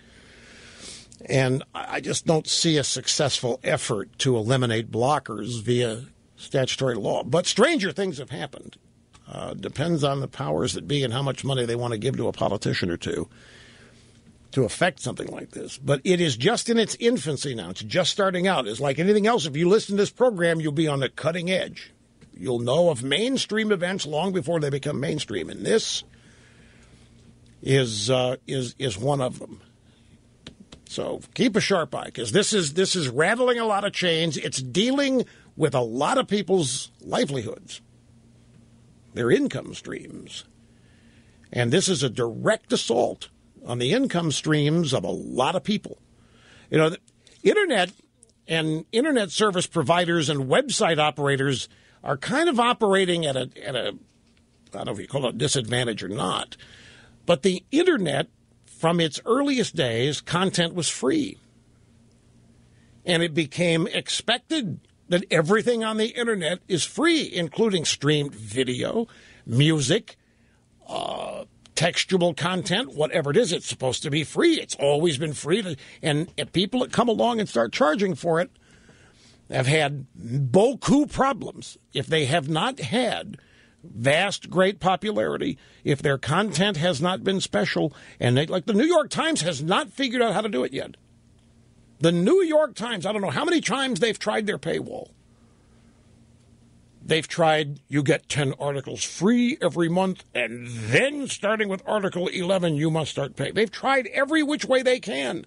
And I just don't see a successful effort to eliminate blockers via statutory law. But stranger things have happened. Depends on the powers that be and how much money they want to give to a politician or two. to affect something like this. But it is just in its infancy now. It's just starting out. It's like anything else. If you listen to this program, you'll be on the cutting edge. You'll know of mainstream events long before they become mainstream. And this is one of them. So keep a sharp eye, because this is rattling a lot of chains. It's dealing with a lot of people's livelihoods, their income streams. And this is a direct assault on the income streams of a lot of people. You know, the Internet and Internet service providers and website operators are kind of operating at a I don't know if you call it a disadvantage or not, but the Internet, from its earliest days, content was free. And it became expected that everything on the Internet is free, including streamed video, music, textual content, whatever it is. It's supposed to be free. It's always been free. And people that come along and start charging for it have had beaucoup problems if they have not had vast, great popularity, if their content has not been special, and like the New York Times has not figured out how to do it yet. The New York Times, I don't know how many times they've tried their paywall. They've tried, you get 10 articles free every month, and then starting with Article 11, you must start paying. They've tried every which way they can.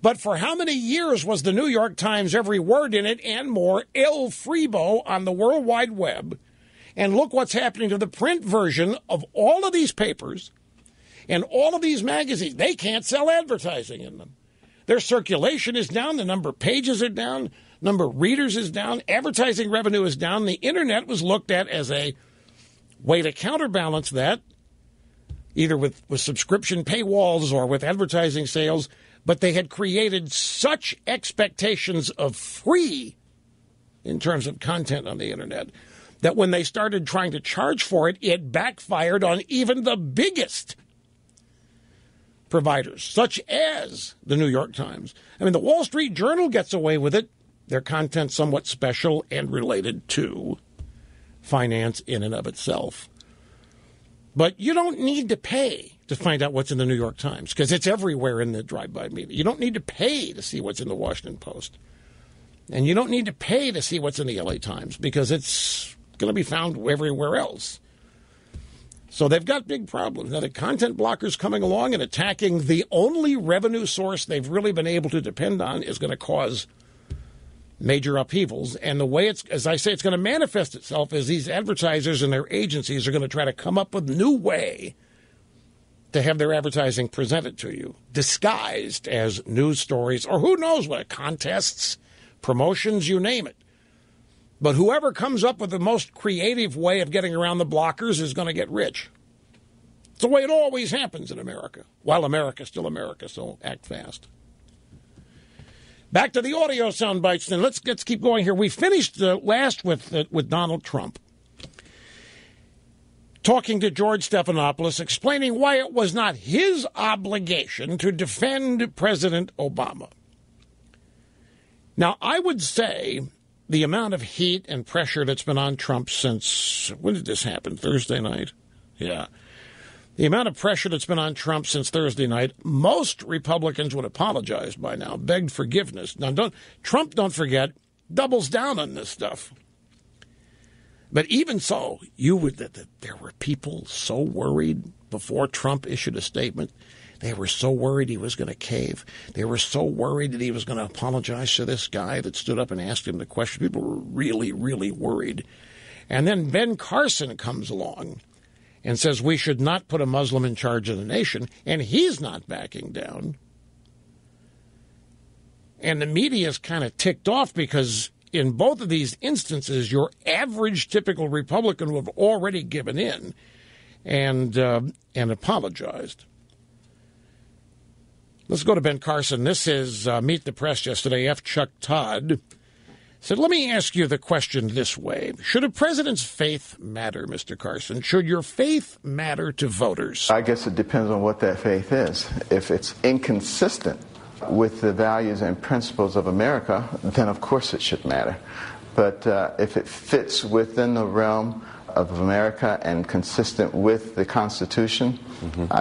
But for how many years was the New York Times, every word in it and more, El Freebo on the World Wide Web? And look what's happening to the print version of all of these papers and all of these magazines. They can't sell advertising in them. Their circulation is down. The number of pages are down. Number of readers is down. Advertising revenue is down. The Internet was looked at as a way to counterbalance that, either with subscription paywalls or with advertising sales. But they had created such expectations of free in terms of content on the Internet that when they started trying to charge for it, it backfired on even the biggest providers, such as the New York Times. I mean, the Wall Street Journal gets away with it. Their content's somewhat special and related to finance in and of itself. But you don't need to pay to find out what's in the New York Times, because it's everywhere in the drive-by media. You don't need to pay to see what's in the Washington Post. And you don't need to pay to see what's in the LA Times, because it's going to be found everywhere else. So they've got big problems. Now, the content blockers coming along and attacking the only revenue source they've really been able to depend on is going to cause major upheavals. And the way it's, as I say, it's going to manifest itself as these advertisers and their agencies are going to try to come up with a new way to have their advertising presented to you, disguised as news stories or who knows what, contests, promotions, you name it. But whoever comes up with the most creative way of getting around the blockers is going to get rich. It's the way it always happens in America. While America's still America, so act fast. Back to the audio sound bites, then. Let's keep going here. We finished last with Donald Trump talking to George Stephanopoulos, explaining why it was not his obligation to defend President Obama. Now, I would say the amount of heat and pressure that's been on Trump since, when did this happen? Thursday night? Yeah. The amount of pressure that's been on Trump since Thursday night, most Republicans would apologize by now, begged forgiveness. Now, Trump, don't forget, doubles down on this stuff. But even so, there were people so worried before Trump issued a statement. They were so worried he was going to cave. They were so worried that he was going to apologize to this guy that stood up and asked him the question. People were really, really worried. And then Ben Carson comes along and says we should not put a Muslim in charge of the nation, and he's not backing down. And the media is kind of ticked off because in both of these instances, your average typical Republican would have already given in and apologized. Let's go to Ben Carson. This is Meet the Press yesterday. F. Chuck Todd said, let me ask you the question this way. Should a president's faith matter, Mr. Carson? Should your faith matter to voters? I guess it depends on what that faith is. If it's inconsistent with the values and principles of America, then of course it should matter. But if it fits within the realm of America and consistent with the Constitution,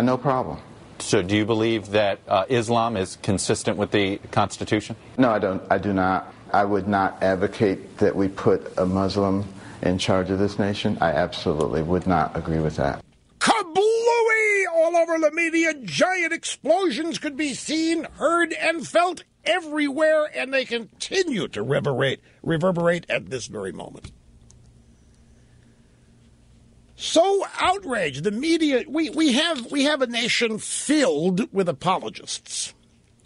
no problem. So do you believe that Islam is consistent with the Constitution? No, I don't. I do not. I would not advocate that we put a Muslim in charge of this nation. I absolutely would not agree with that. Kablooey! All over the media, giant explosions could be seen, heard, and felt everywhere, and they continue to reverberate at this very moment. So outraged, the media, we have a nation filled with apologists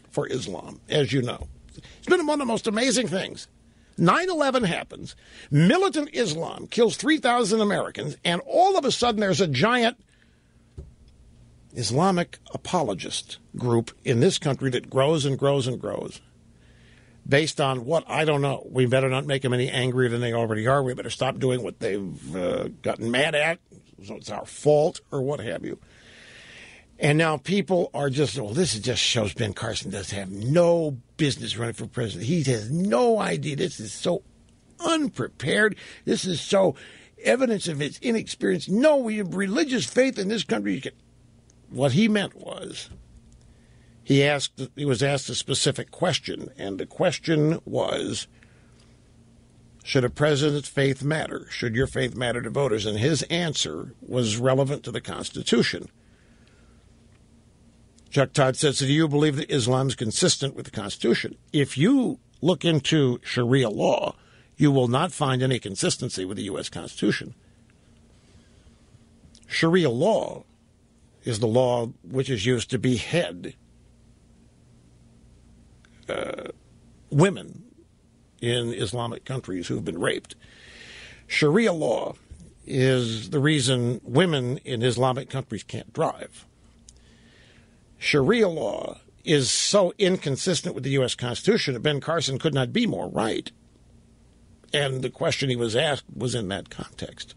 for Islam, as you know. It's been one of the most amazing things. 9/11 happens, militant Islam kills 3,000 Americans, and all of a sudden there's a giant Islamic apologist group in this country that grows and grows and grows. Based on what? I don't know. We better not make them any angrier than they already are. We better stop doing what they've gotten mad at. So it's our fault or what have you. And now people are just, well, this just shows Ben Carson does have no business running for president. He has no idea. This is so unprepared. This is so evidence of his inexperience. No, we have religious faith in this country. What he meant was he was asked a specific question, and the question was, should a president's faith matter? Should your faith matter to voters? And his answer was relevant to the Constitution. Chuck Todd says, so do you believe that Islam is consistent with the Constitution? If you look into Sharia law, you will not find any consistency with the U.S. Constitution. Sharia law is the law which is used to behead women in Islamic countries who've been raped. Sharia law is the reason women in Islamic countries can't drive. Sharia law is so inconsistent with the U.S. Constitution that Ben Carson could not be more right. And the question he was asked was in that context.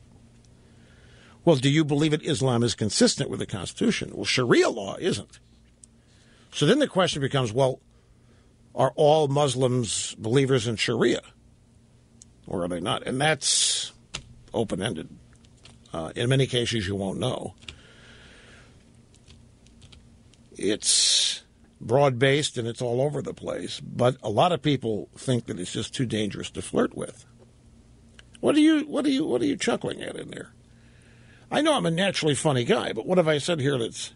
Well, do you believe that Islam is consistent with the Constitution? Well, Sharia law isn't. So then the question becomes, well, are all Muslims believers in Sharia? Or are they not? And that's open-ended. In many cases, you won't know. It's broad-based and it's all over the place. But a lot of people think that it's just too dangerous to flirt with. What are you chuckling at in there? I know I'm a naturally funny guy, but what have I said here that's...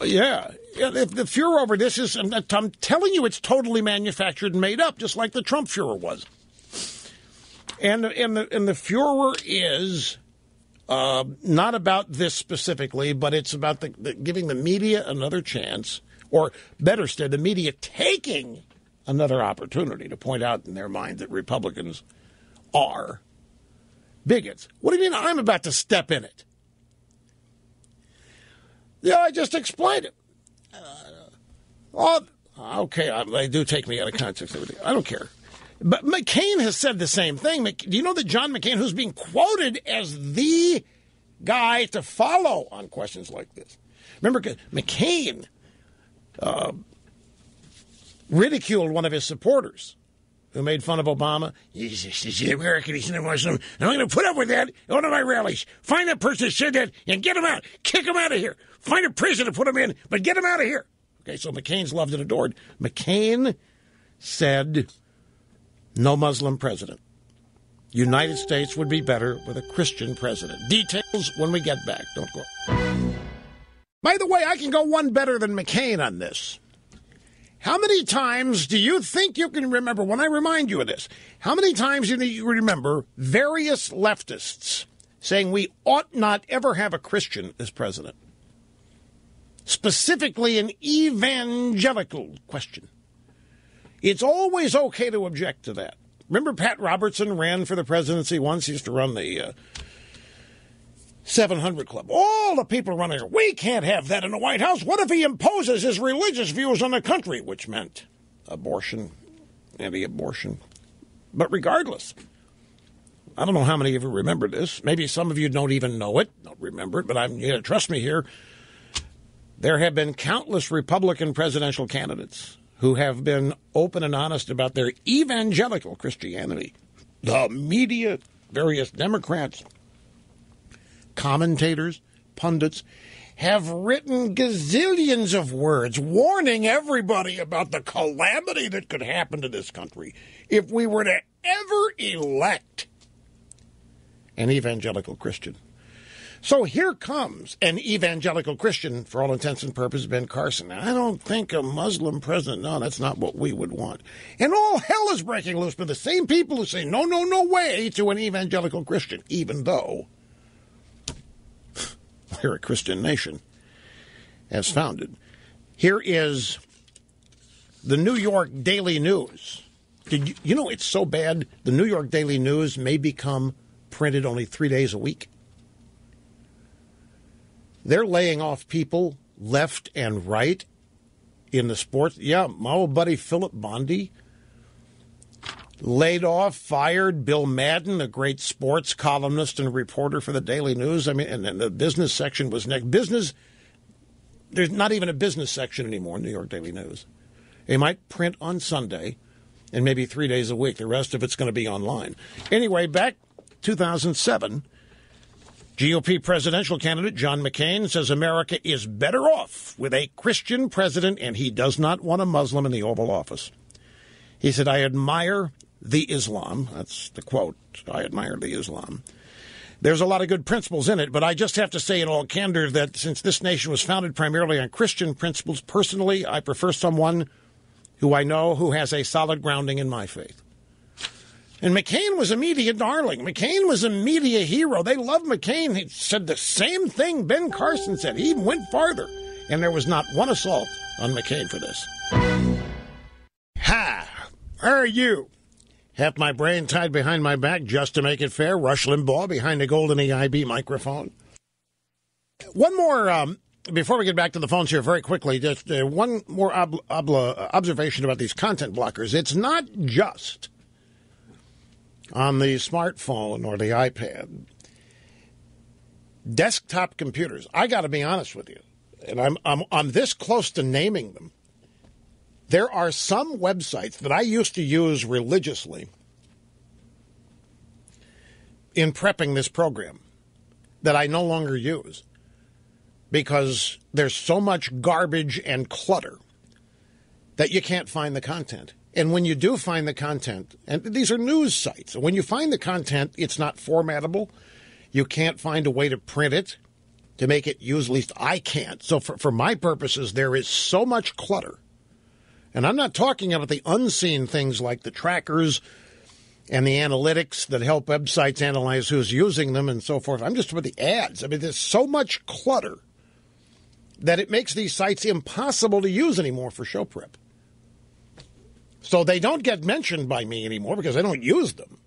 Yeah, the furor over this is, I'm telling you, it's totally manufactured and made up, just like the Trump furor was. And the furor is not about this specifically, but it's about giving the media another chance, or better still, the media taking another opportunity to point out in their mind that Republicans are bigots. What do you mean I'm about to step in it? Yeah, I just explained it. Okay, they do take me out of context. I don't care. But McCain has said the same thing. Do you know that John McCain, who's being quoted as the guy to follow on questions like this? Remember, McCain ridiculed one of his supporters who made fun of Obama. He's an American, he's a Muslim, and I'm going to put up with that at one of my rallies. Find that person that said that and get him out. Kick him out of here. Find a prison to put him in, but get him out of here. Okay, so McCain's loved and adored. McCain said, no Muslim president. United States would be better with a Christian president. Details when we get back. Don't go. By the way, I can go one better than McCain on this. How many times do you think you can remember, when I remind you of this, how many times do you remember various leftists saying we ought not ever have a Christian as president? Specifically an evangelical question. It's always okay to object to that. Remember Pat Robertson ran for the presidency once? He used to run the 700 Club. All the people running here, we can't have that in the White House. What if he imposes his religious views on the country? Which meant abortion, anti-abortion. But regardless, I don't know how many of you remember this. Maybe some of you don't even know it, don't remember it, but trust me here. There have been countless Republican presidential candidates who have been open and honest about their evangelical Christianity. The media, various Democrats, commentators, pundits, have written gazillions of words warning everybody about the calamity that could happen to this country if we were to ever elect an evangelical Christian. So here comes an evangelical Christian, for all intents and purposes, Ben Carson. I don't think a Muslim president, no, that's not what we would want. And all hell is breaking loose with the same people who say, no, no, no way to an evangelical Christian, even though we're a Christian nation as founded. Here is the New York Daily News. Did you know it's so bad, the New York Daily News may become printed only 3 days a week? They're laying off people left and right in the sports. Yeah, my old buddy Philip Bondi laid off, fired Bill Madden, a great sports columnist and reporter for the Daily News. I mean, and the business section was next. Business, there's not even a business section anymore in New York Daily News. They might print on Sunday and maybe 3 days a week. The rest of it's going to be online. Anyway, back 2007, GOP presidential candidate John McCain says America is better off with a Christian president, and he does not want a Muslim in the Oval Office. He said, I admire the Islam. That's the quote. I admire the Islam. There's a lot of good principles in it, but I just have to say in all candor that since this nation was founded primarily on Christian principles, personally, I prefer someone who I know who has a solid grounding in my faith. And McCain was a media darling. McCain was a media hero. They loved McCain. He said the same thing Ben Carson said. He even went farther. And there was not one assault on McCain for this. Ha! How are you? Have my brain tied behind my back just to make it fair. Rush Limbaugh behind a golden EIB microphone. One more, before we get back to the phones here very quickly, just one more observation about these content blockers. It's not just on the smartphone or the iPad. Desktop computers. I got to be honest with you, and I'm this close to naming them. There are some websites that I used to use religiously in prepping this program that I no longer use because there's so much garbage and clutter that you can't find the content. And when you do find the content, and these are news sites, when you find the content, it's not formatable. You can't find a way to print it to make it use, at least I can't. So for my purposes, there is so much clutter. And I'm not talking about the unseen things like the trackers and the analytics that help websites analyze who's using them and so forth. I'm just about the ads. I mean, there's so much clutter that it makes these sites impossible to use anymore for show prep. So they don't get mentioned by me anymore because I don't use them.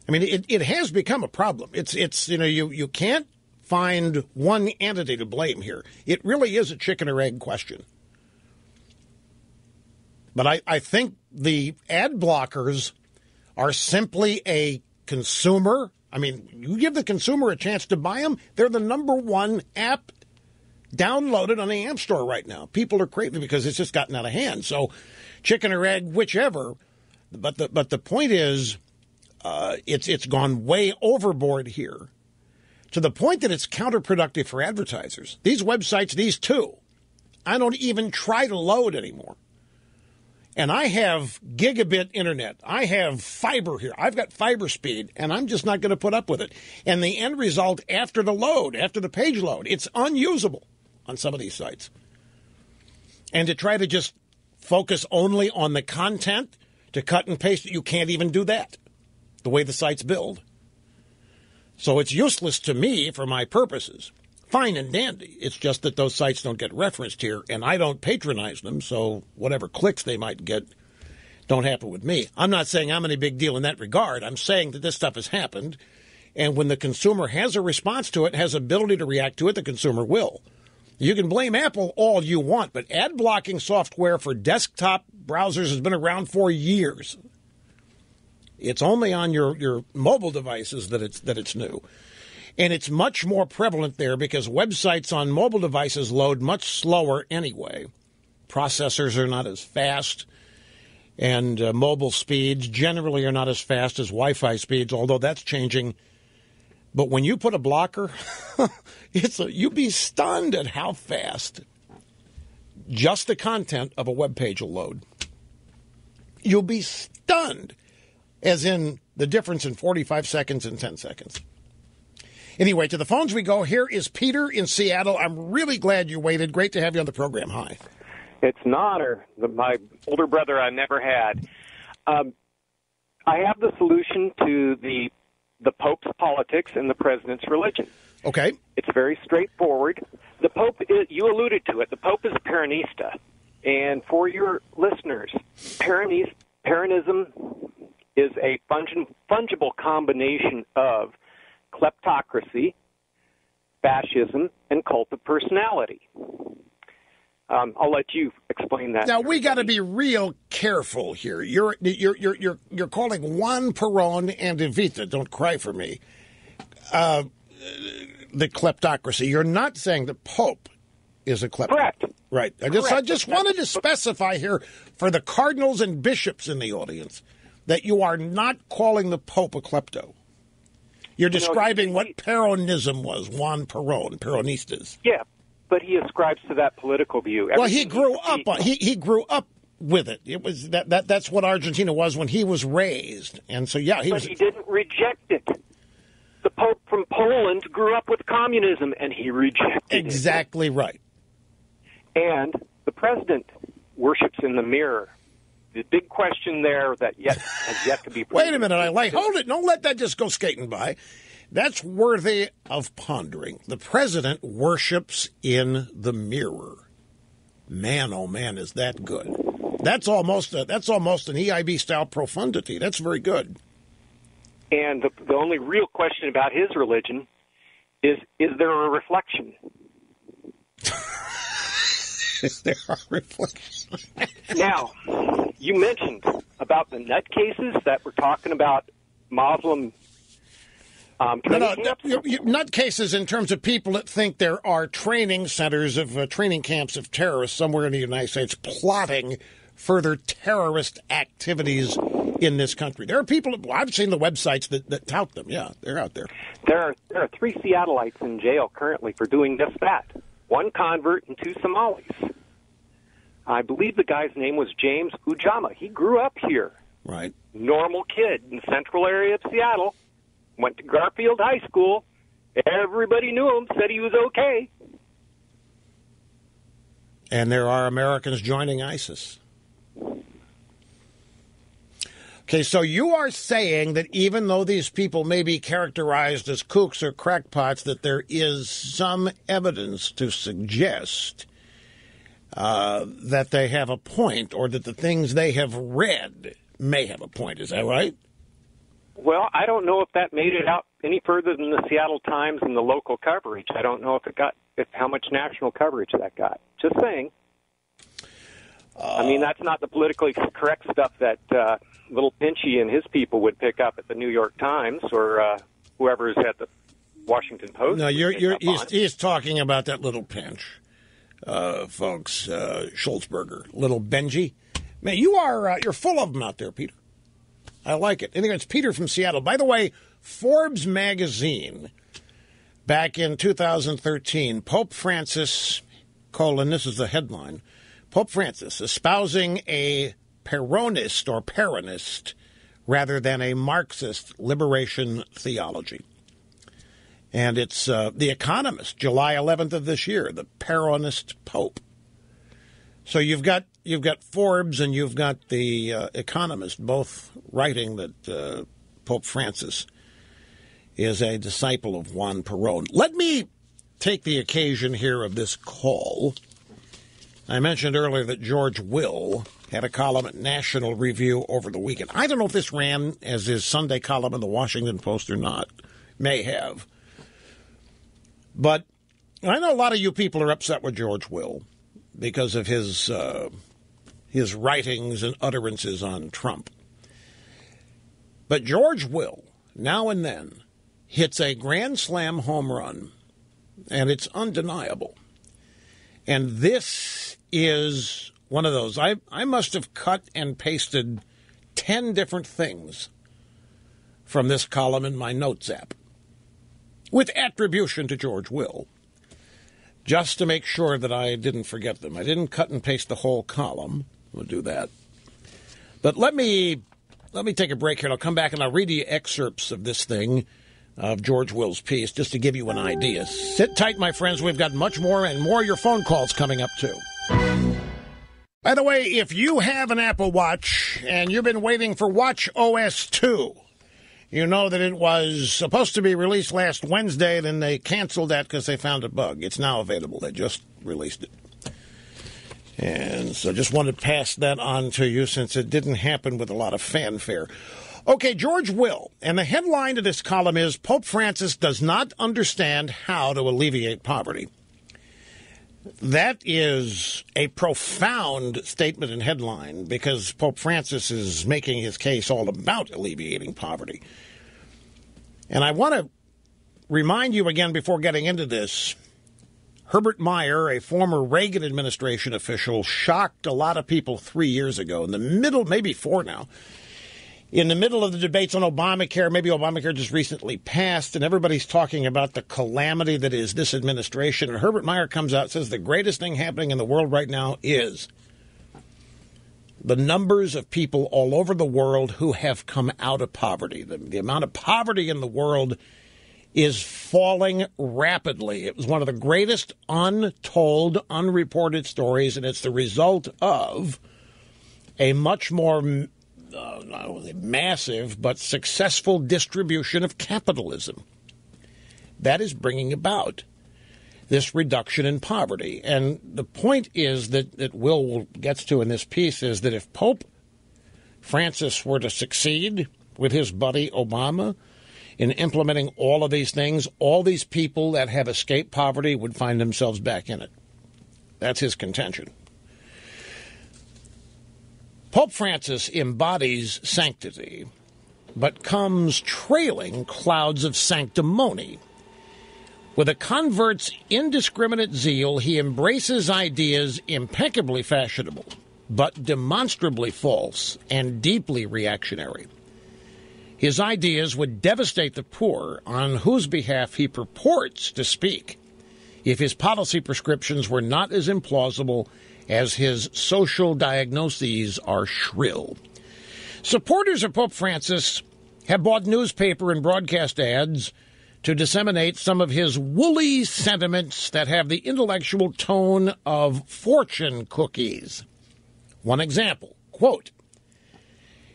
I mean, it has become a problem. It's you can't find one entity to blame here. It really is a chicken or egg question. But I think the ad blockers are simply a consumer. I mean, you give the consumer a chance to buy them, they're the number one app downloaded on the App Store right now. People are crazy because it's just gotten out of hand. So chicken or egg, whichever. But the point is, it's gone way overboard here to the point that it's counterproductive for advertisers. These websites, these two, I don't even try to load anymore. And I have gigabit internet. I have fiber here. I've got fiber speed, and I'm just not going to put up with it. And the end result after the load, after the page load, it's unusable on some of these sites. And to try to just focus only on the content, to cut and paste, you can't even do that, the way the sites build. So it's useless to me for my purposes. Fine and dandy. It's just that those sites don't get referenced here, and I don't patronize them, so whatever clicks they might get don't happen with me. I'm not saying I'm any big deal in that regard. I'm saying that this stuff has happened, and when the consumer has a response to it, has ability to react to it, the consumer will. You can blame Apple all you want, but ad blocking software for desktop browsers has been around for years. It's only on your mobile devices that it's new. And it's much more prevalent there because websites on mobile devices load much slower anyway. Processors are not as fast, and mobile speeds generally are not as fast as Wi-Fi speeds, although that's changing But when you put a blocker, you'd be stunned at how fast just the content of a web page will load. You'll be stunned, as in the difference in 45 seconds and 10 seconds. Anyway, to the phones we go. Here is Peter in Seattle. I'm really glad you waited. Great to have you on the program. Hi. It's an honor. My older brother I never had. I have the solution to the Pope's politics and the president's religion. Okay. It's very straightforward. The Pope, you alluded to it, the Pope is a Peronista. And for your listeners, Peronism is a fungible combination of kleptocracy, fascism, and cult of personality. I'll let you explain that. Now we got to be real careful here. You're calling Juan Perón and Evita, don't cry for me, the kleptocracy. You're not saying the Pope is a kleptocrat. Correct. Right. I just wanted to specify here for the cardinals and bishops in the audience that you are not calling the Pope a klepto. You're describing what Peronism was, Juan Perón, Peronistas. Yeah, but he ascribes to that political view. Well, he grew up he grew up with it. It was that's what Argentina was when he was raised, and so yeah, he didn't reject it. The Pope from Poland grew up with communism, and he rejected it. Exactly right. And the president worships in the mirror. The big question there that has yet to be. Wait a minute, hold it. Don't let that just go skating by. That's worthy of pondering. The president worships in the mirror. Man, oh man, is that good? That's almost an EIB style profundity. That's very good. And the only real question about his religion is there a reflection? Is there a reflection? Now, you mentioned about the nutcases that we're talking about Muslim nutcases in terms of people that think there are training centers of training camps of terrorists somewhere in the United States plotting further terrorist activities in this country. There are people, I've seen the websites that tout them. Yeah, they're out there. There are 3 Seattleites in jail currently for doing just that. 1 convert and 2 Somalis. I believe the guy's name was James Ujama. He grew up here. Right. Normal kid in the central area of Seattle. Went to Garfield High School. Everybody knew him, said he was okay. And there are Americans joining ISIS. Okay, so you are saying that even though these people may be characterized as kooks or crackpots, that there is some evidence to suggest that they have a point, or that the things they have read may have a point. Is that right? Well, I don't know if that made it out any further than the Seattle Times and the local coverage. I don't know if how much national coverage that got. Just saying. I mean, that's not the politically correct stuff that Little Pinchy and his people would pick up at the New York Times or whoever's at the Washington Post. No, he's talking about that Little Pinch, folks. Schultzberger, Little Benji. Man, you're full of them out there, Peter. I like it. Anyway, it's Peter from Seattle. By the way, Forbes magazine, back in 2013, Pope Francis, this is the headline, Pope Francis espousing a Peronist or Peronist rather than a Marxist liberation theology. And it's The Economist, July 11th of this year, the Peronist Pope. So you've got Forbes and you've got The Economist both writing that Pope Francis is a disciple of Juan Perón. Let me take the occasion here of this call. I mentioned earlier that George Will had a column at National Review over the weekend. I don't know if this ran as his Sunday column in the Washington Post or not. May have. But I know a lot of you people are upset with George Will because of his writings and utterances on Trump. But George Will, now and then, hits a grand slam home run, and it's undeniable. And this is one of those. I must have cut and pasted 10 different things from this column in my notes app. with attribution to George Will, just to make sure that I didn't forget them. I didn't cut and paste the whole column. We'll do that. But let me take a break here, and I'll come back and I'll read you excerpts of this thing, of George Will's piece, just to give you an idea. Sit tight, my friends. We've got much more and more of your phone calls coming up, too. By the way, if you have an Apple Watch and you've been waiting for Watch OS 2, you know that it was supposed to be released last Wednesday, then they canceled that because they found a bug. It's now available. They just released it. And so just wanted to pass that on to you since it didn't happen with a lot of fanfare. Okay, George Will, and the headline of this column is Pope Francis does not understand how to alleviate poverty. That is a profound statement and headline because Pope Francis is making his case all about alleviating poverty. And I want to remind you again before getting into this, Herbert Meyer, a former Reagan administration official, shocked a lot of people 3 years ago, in the middle, maybe 4 now, in the middle of the debates on Obamacare. Maybe Obamacare just recently passed, and everybody's talking about the calamity that is this administration. And Herbert Meyer comes out and says the greatest thing happening in the world right now is the numbers of people all over the world who have come out of poverty. The amount of poverty in the world is falling rapidly. It was one of the greatest untold, unreported stories, and it's the result of a much more not massive, but successful distribution of capitalism. That is bringing about this reduction in poverty. And the point is that Will gets to in this piece is that if Pope Francis were to succeed with his buddy Obama in implementing all of these things, all these people that have escaped poverty would find themselves back in it. That's his contention. Pope Francis embodies sanctity, but comes trailing clouds of sanctimony. With a convert's indiscriminate zeal, he embraces ideas impeccably fashionable, but demonstrably false and deeply reactionary. His ideas would devastate the poor, on whose behalf he purports to speak, if his policy prescriptions were not as implausible as his social diagnoses are shrill. Supporters of Pope Francis have bought newspaper and broadcast ads to disseminate some of his woolly sentiments that have the intellectual tone of fortune cookies. One example, quote,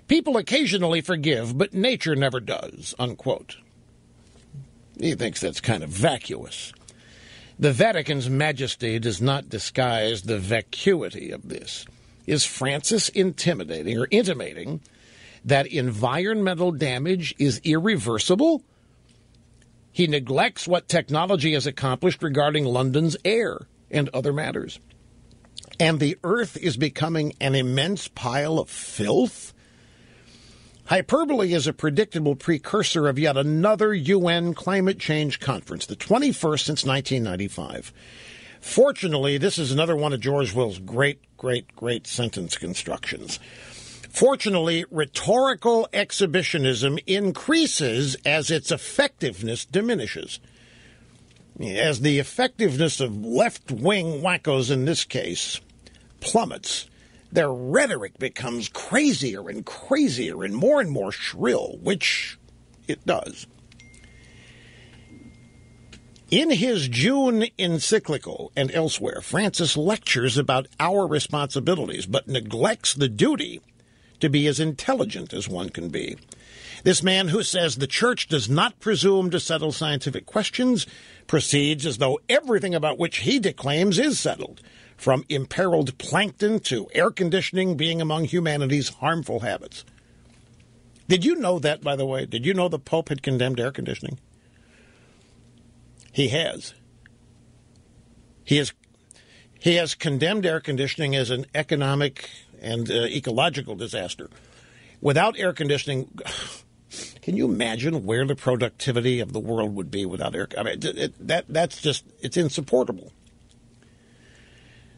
"People occasionally forgive, but nature never does," unquote. He thinks that's kind of vacuous. The Vatican's majesty does not disguise the vacuity of this. Is Francis intimidating or intimating that environmental damage is irreversible? He neglects what technology has accomplished regarding London's air and other matters. And the earth is becoming an immense pile of filth? Hyperbole is a predictable precursor of yet another UN climate change conference, the 21st since 1995. Fortunately, this is another one of George Will's great sentence constructions. Fortunately, rhetorical exhibitionism increases as its effectiveness diminishes. As the effectiveness of left-wing wackos in this case plummets, their rhetoric becomes crazier and crazier and more shrill, which it does. In his June encyclical and elsewhere, Francis lectures about our responsibilities, but neglects the duty to be as intelligent as one can be. This man who says the church does not presume to settle scientific questions proceeds as though everything about which he declaims is settled, from imperiled plankton to air conditioning being among humanity's harmful habits. Did you know that, by the way? Did you know the Pope had condemned air conditioning? He has. He has condemned air conditioning as an economic and ecological disaster. Without air conditioning, can you imagine where the productivity of the world would be without air? I mean, that's just, it's insupportable.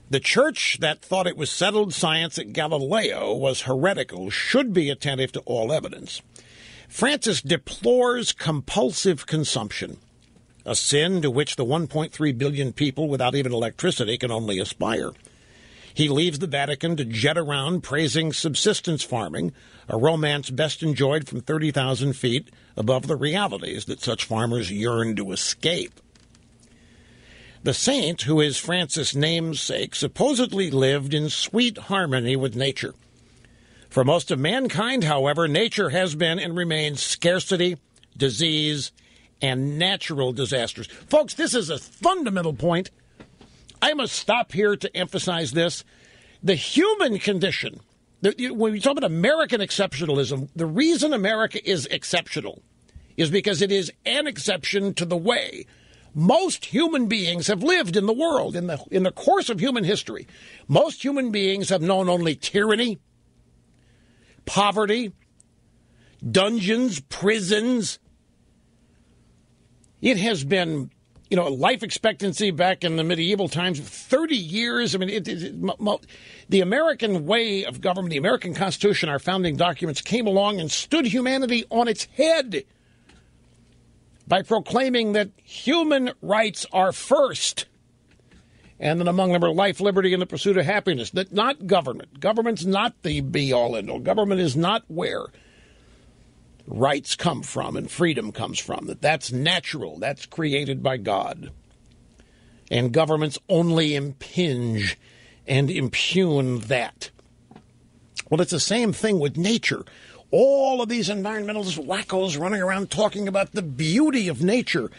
The church that thought it was settled science at Galileo was heretical should be attentive to all evidence. Francis deplores compulsive consumption. a sin to which the 1.3 billion people without even electricity can only aspire. He leaves the Vatican to jet around praising subsistence farming, a romance best enjoyed from 30,000 feet above the realities that such farmers yearn to escape. The saint, who is Francis' namesake, supposedly lived in sweet harmony with nature. For most of mankind, however, nature has been and remains scarcity, disease, and natural disasters. Folks, this is a fundamental point. I must stop here to emphasize this. The human condition, when we talk about American exceptionalism, the reason America is exceptional is because it is an exception to the way most human beings have lived in the world. In the course of human history, most human beings have known only tyranny, poverty, dungeons, prisons. It has been, life expectancy back in the medieval times, 30 years. I mean, the American way of government, the American Constitution, our founding documents came along and stood humanity on its head by proclaiming that human rights are first, and that among them are life, liberty, and the pursuit of happiness. That not government. Government's not the be-all, end-all. Government is not where rights come from and freedom comes from. That's natural. That's created by God. And governments only impinge and impugn that. Well, it's the same thing with nature. All of these environmentalist wackos running around talking about the beauty of nature,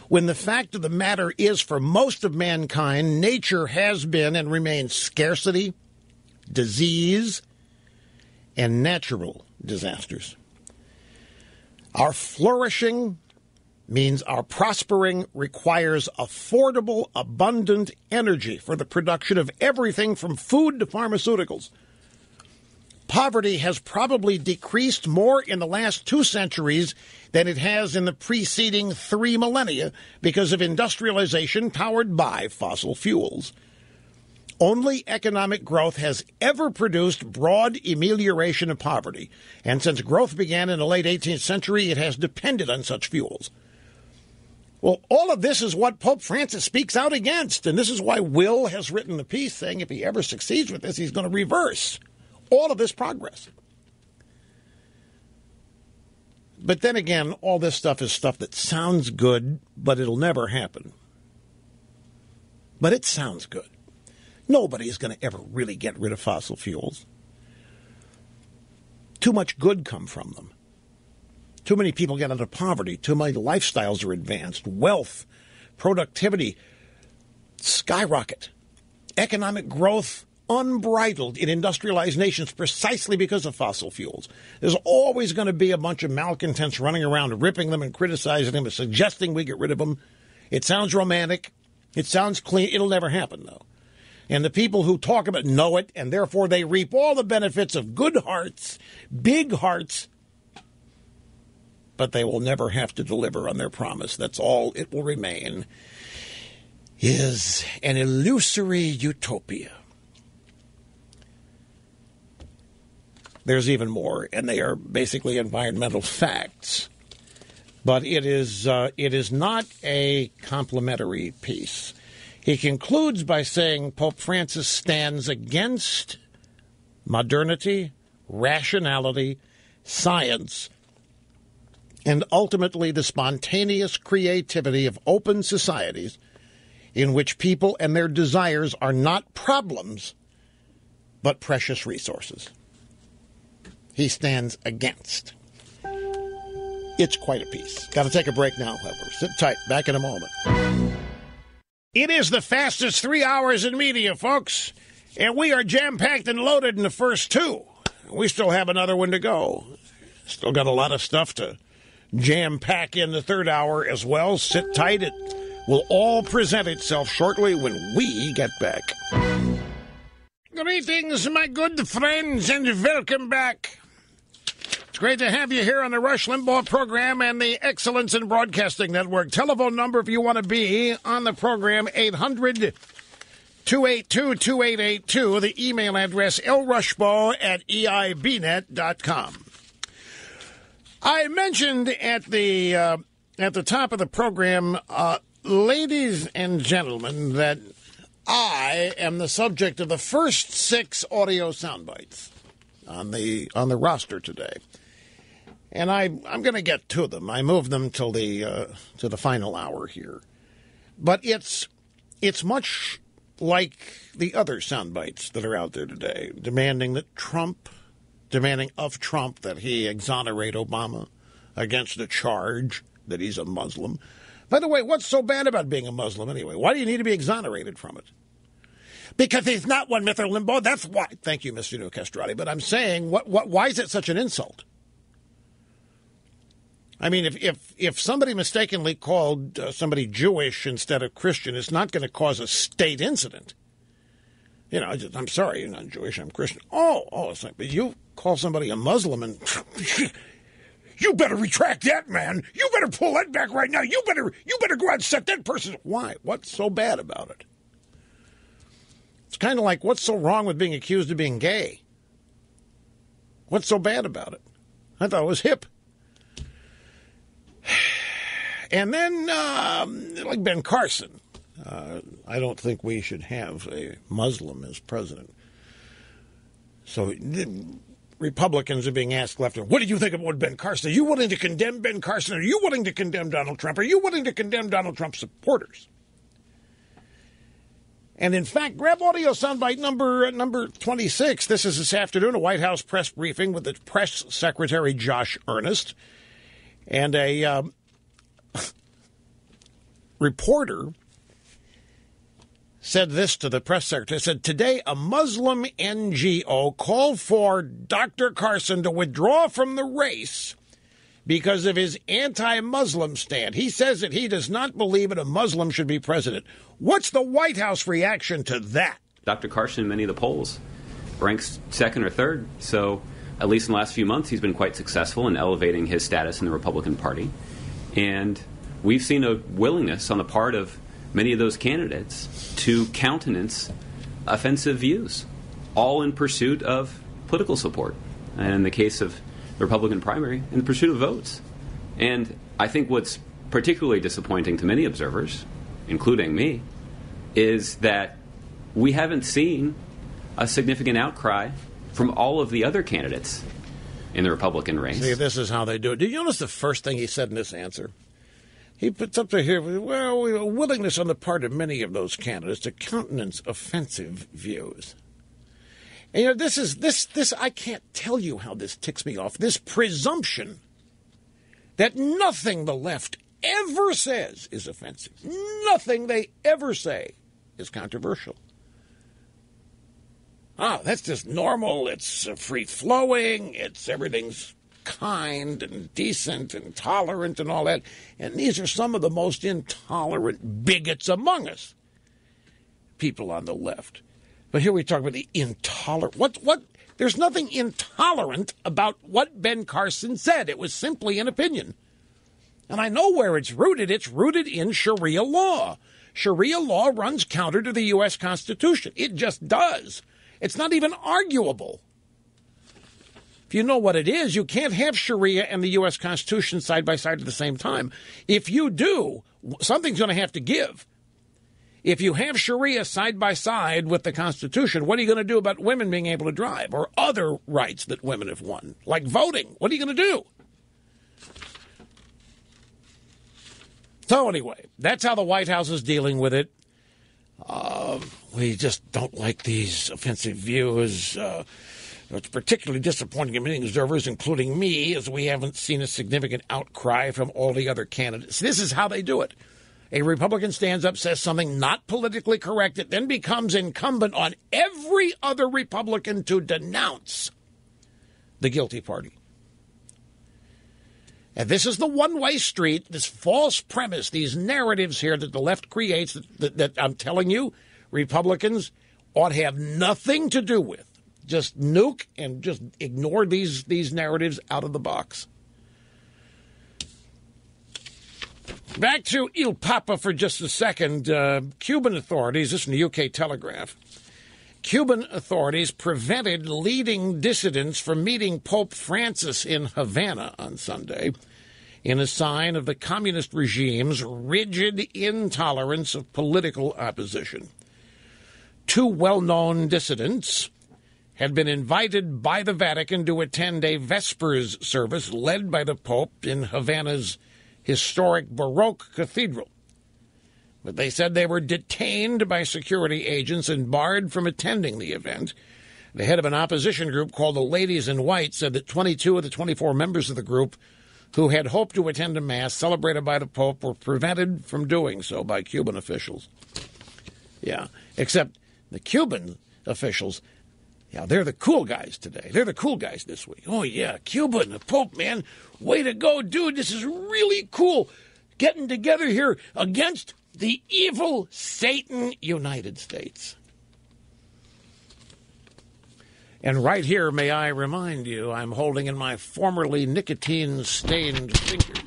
when the fact of the matter is, for most of mankind, nature has been and remains scarcity, disease, and natural disasters. Our flourishing means our prospering requires affordable, abundant energy for the production of everything from food to pharmaceuticals. Poverty has probably decreased more in the last 2 centuries than it has in the preceding 3 millennia because of industrialization powered by fossil fuels. Only economic growth has ever produced broad amelioration of poverty, and since growth began in the late 18th century, it has depended on such fuels. Well, all of this is what Pope Francis speaks out against, and this is why Will has written the piece saying if he ever succeeds with this, he's going to reverse all of this progress. But then again, all this stuff is stuff that sounds good, but it'll never happen. But it sounds good. Nobody is going to ever really get rid of fossil fuels. Too much good come from them. Too many people get out of poverty. Too many lifestyles are advanced. Wealth, productivity skyrocket. Economic growth unbridled in industrialized nations precisely because of fossil fuels. There's always going to be a bunch of malcontents running around ripping them and criticizing them and suggesting we get rid of them. It sounds romantic. It sounds clean. It'll never happen, though. And the people who talk about it know it, and therefore they reap all the benefits of good hearts, big hearts, but they will never have to deliver on their promise. That's all it will remain, is an illusory utopia. There's even more, and they are basically environmental facts. But it is not a complimentary piece. He concludes by saying Pope Francis stands against modernity, rationality, science, and ultimately the spontaneous creativity of open societies in which people and their desires are not problems, but precious resources. He stands against. It's quite a piece. Got to take a break now, however. Sit tight. Back in a moment. It is the fastest 3 hours in media, folks, and we are jam-packed and loaded in the first 2. We still have another one to go. Still got a lot of stuff to jam-pack in the third hour as well. Sit tight. It will all present itself shortly when we get back. Greetings, my good friends, and welcome back. It's great to have you here on the Rush Limbaugh program and the Excellence in Broadcasting Network. Telephone number if you want to be on the program, 800-282-2882. The email address, lrushbaugh@eibnet.com. I mentioned at the at the top of the program, ladies and gentlemen, that I am the subject of the first 6 audio sound bites on the roster today. And I'm going to get to them. I moved them till to the final hour here. But it's much like the other sound bites that are out there today, demanding of Trump that he exonerate Obama against the charge that he's a Muslim. By the way, what's so bad about being a Muslim anyway? Why do you need to be exonerated from it? Because he's not one, Mr. Limbaugh. That's why. Thank you, Mr. Castrati. But I'm saying, why is it such an insult? I mean, if somebody mistakenly called somebody Jewish instead of Christian, it's not going to cause a state incident. You know, I'm sorry, you're not Jewish, I'm Christian. Oh, it's like, but you call somebody a Muslim and you better retract that, man. You better pull that back right now. You better go out and set that person. Why? What's so bad about it? It's kind of like, what's so wrong with being accused of being gay? What's so bad about it? I thought it was hip. And then, like Ben Carson, I don't think we should have a Muslim as president. So Republicans are being asked left and right, what did you think about Ben Carson? Are you willing to condemn Ben Carson? Are you willing to condemn Donald Trump? Are you willing to condemn Donald Trump's supporters? And in fact, grab audio soundbite number 26. This is this afternoon, a White House press briefing with the press secretary, Josh Earnest, and a reporter said this to the press secretary. Said, today a Muslim NGO called for Dr. Carson to withdraw from the race because of his anti-Muslim stand. He says that he does not believe that a Muslim should be president. What's the White House reaction to that? Dr. Carson, in many of the polls, ranks second or third. So at least in the last few months, he's been quite successful in elevating his status in the Republican Party. And we've seen a willingness on the part of many of those candidates to countenance offensive views, all in pursuit of political support. And in the case of the Republican primary, in the pursuit of votes. And I think what's particularly disappointing to many observers, including me, is that we haven't seen a significant outcry from all of the other candidates in the Republican race. See, this is how they do it. Did you notice the first thing he said in this answer? He puts up to here, well, a willingness on the part of many of those candidates to countenance offensive views. And, you know, this, I can't tell you how this ticks me off. This presumption that nothing the left ever says is offensive. Nothing they ever say is controversial. That's just normal. It's free-flowing. Everything's kind and decent and tolerant and all that. And these are some of the most intolerant bigots among us, people on the left. But here we talk about the intolerant. What? There's nothing intolerant about what Ben Carson said. It was simply an opinion. And I know where it's rooted. It's rooted in Sharia law. Sharia law runs counter to the U.S. Constitution. It just does. It's not even arguable. If you know what it is, you can't have Sharia and the U.S. Constitution side by side at the same time. If you do, something's going to have to give. If you have Sharia side by side with the Constitution, what are you going to do about women being able to drive or other rights that women have won, like voting? What are you going to do? So anyway, that's how the White House is dealing with it. We just don't like these offensive views. It's particularly disappointing to many observers, including me, as we haven't seen a significant outcry from all the other candidates. This is how they do it. A Republican stands up, says something not politically correct. It then becomes incumbent on every other Republican to denounce the guilty party. And this is the one-way street, this false premise, these narratives here that the left creates that I'm telling you, Republicans ought to have nothing to do with. Just nuke and just ignore these narratives out of the box. Back to Il Papa for just a second. Cuban authorities, this is from the UK Telegraph, Cuban authorities prevented leading dissidents from meeting Pope Francis in Havana on Sunday in a sign of the communist regime's rigid intolerance of political opposition. Two well-known dissidents had been invited by the Vatican to attend a Vespers service led by the Pope in Havana's historic Baroque cathedral. But they said they were detained by security agents and barred from attending the event. The head of an opposition group called the Ladies in White said that 22 of the 24 members of the group who had hoped to attend a mass celebrated by the Pope were prevented from doing so by Cuban officials. Yeah, except the Cuban officials, yeah, they're the cool guys today. They're the cool guys this week. Oh, yeah, Cuba and the Pope, man. Way to go, dude. This is really cool. Getting together here against the evil Satan United States. And right here, may I remind you, I'm holding in my formerly nicotine-stained fingers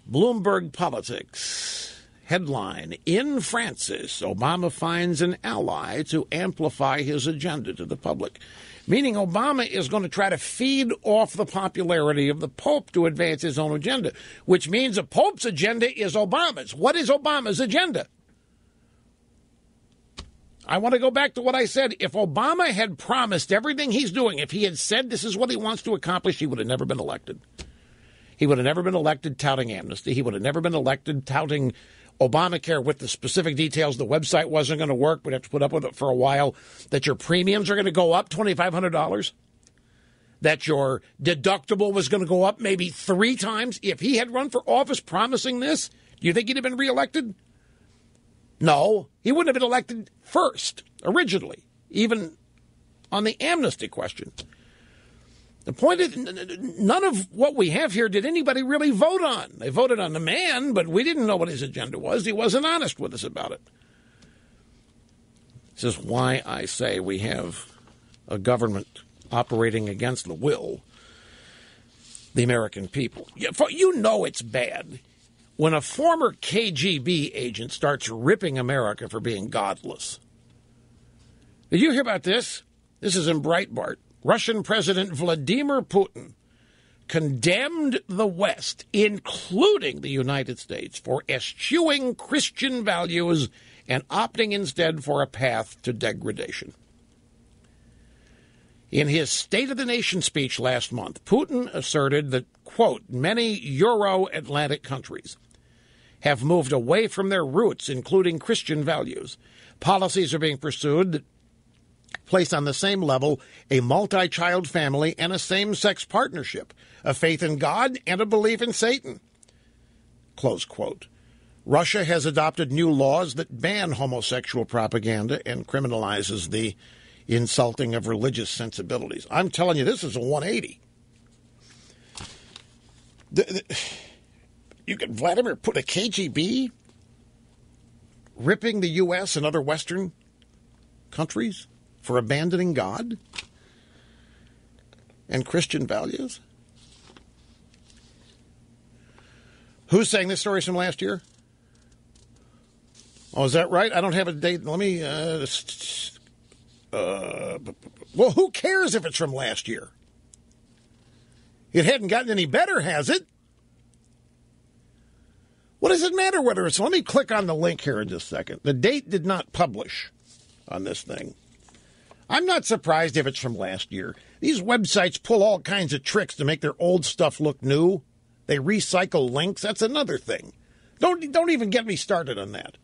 Bloomberg Politics headline, In Francis, Obama finds an ally to amplify his agenda to the public. Meaning Obama is going to try to feed off the popularity of the Pope to advance his own agenda, which means the Pope's agenda is Obama's. What is Obama's agenda? I want to go back to what I said. If Obama had promised everything he's doing, if he had said this is what he wants to accomplish, he would have never been elected. He would have never been elected touting amnesty. He would have never been elected touting Obamacare with the specific details. The website wasn't going to work. We'd have to put up with it for a while. That your premiums are going to go up $2,500. That your deductible was going to go up maybe 3 times. If he had run for office promising this, do you think he'd have been reelected? No, he wouldn't have been elected first, originally, even on the amnesty question. The point is, none of what we have here did anybody really vote on. They voted on the man, but we didn't know what his agenda was. He wasn't honest with us about it. This is why I say we have a government operating against the will of the American people. You know it's bad when a former KGB agent starts ripping America for being godless. Did you hear about this? This is in Breitbart. Russian President Vladimir Putin condemned the West, including the United States, for eschewing Christian values and opting instead for a path to degradation. In his State of the Nation speech last month, Putin asserted that, quote, many Euro-Atlantic countries have moved away from their roots, including Christian values. Policies are being pursued that place on the same level a multi-child family and a same-sex partnership, a faith in God and a belief in Satan. Close quote. Russia has adopted new laws that ban homosexual propaganda and criminalizes the insulting of religious sensibilities. I'm telling you, this is a 180. You can Vladimir put a KGB ripping the U.S. and other Western countries for abandoning God and Christian values? Who's saying this story from last year? Oh, is that right? I don't have a date. Let me... well, who cares if it's from last year? It hadn't gotten any better, has it? What does it matter whether it's... Let me click on the link here in just a second. The date did not publish on this thing. I'm not surprised if it's from last year. These websites pull all kinds of tricks to make their old stuff look new. They recycle links. That's another thing. Don't even get me started on that.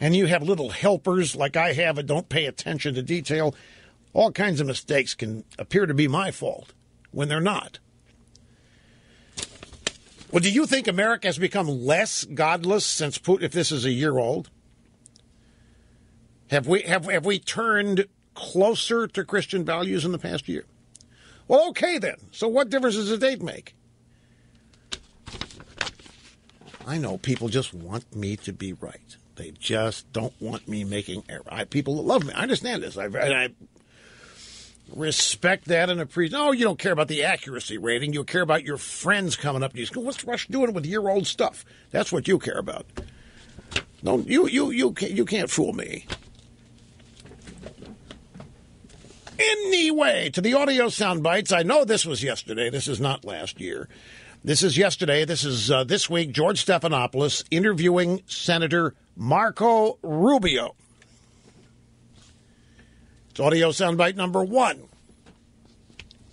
And you have little helpers like I have that don't pay attention to detail. All kinds of mistakes can appear to be my fault when they're not. Well, do you think America has become less godless since Putin, if this is a year old? Have we turned closer to Christian values in the past year? Well, okay then. So what difference does the date make? I know people just want me to be right. They just don't want me making error. People love me. I understand this. I respect that and appreciate. No, you don't care about the accuracy rating. You care about your friends coming up to you. Go, what's Rush doing with year-old stuff? That's what you care about. No, you can't fool me. Anyway, to the audio sound bites. I know this was yesterday. This is not last year. This is yesterday. This is this week. George Stephanopoulos interviewing Senator Marco Rubio. It's audio soundbite number 1.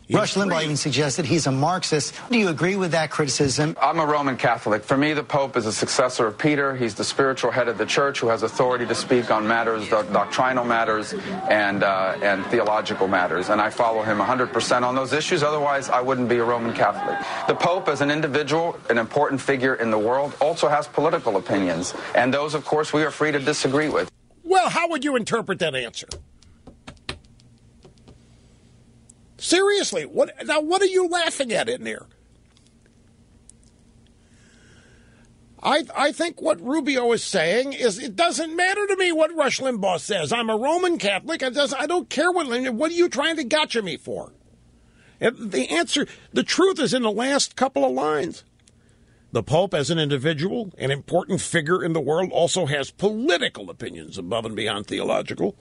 Rush Limbaugh even suggested he's a Marxist. Do you agree with that criticism? I'm a Roman Catholic. For me, the Pope is a successor of Peter. He's the spiritual head of the church who has authority to speak on matters, doctrinal matters, and theological matters. And I follow him 100% on those issues. Otherwise, I wouldn't be a Roman Catholic. The Pope, as an individual, an important figure in the world, also has political opinions. And those, of course, we are free to disagree with. Well, how would you interpret that answer? Seriously, what are you laughing at in there? I think what Rubio is saying is it doesn't matter to me what Rush Limbaugh says. I'm a Roman Catholic. I don't care what are you trying to gotcha me for? The answer, the truth is in the last couple of lines. The Pope, as an individual, an important figure in the world, also has political opinions above and beyond theological.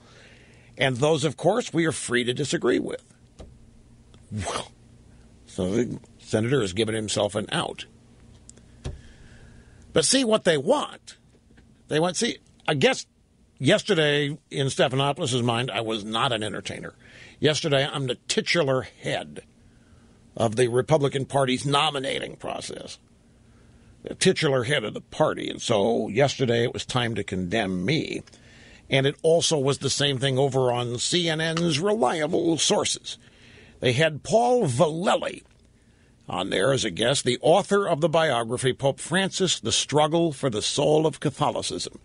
And those, of course, we are free to disagree with. Well, so the senator has given himself an out. But see what they want. I guess yesterday, in Stephanopoulos' mind, I was not an entertainer. Yesterday, I'm the titular head of the Republican Party's nominating process. The titular head of the party. And so yesterday, it was time to condemn me. And it also was the same thing over on CNN's reliable sources. They had Paul Vallely on there as a guest, the author of the biography, Pope Francis, The Struggle for the Soul of Catholicism.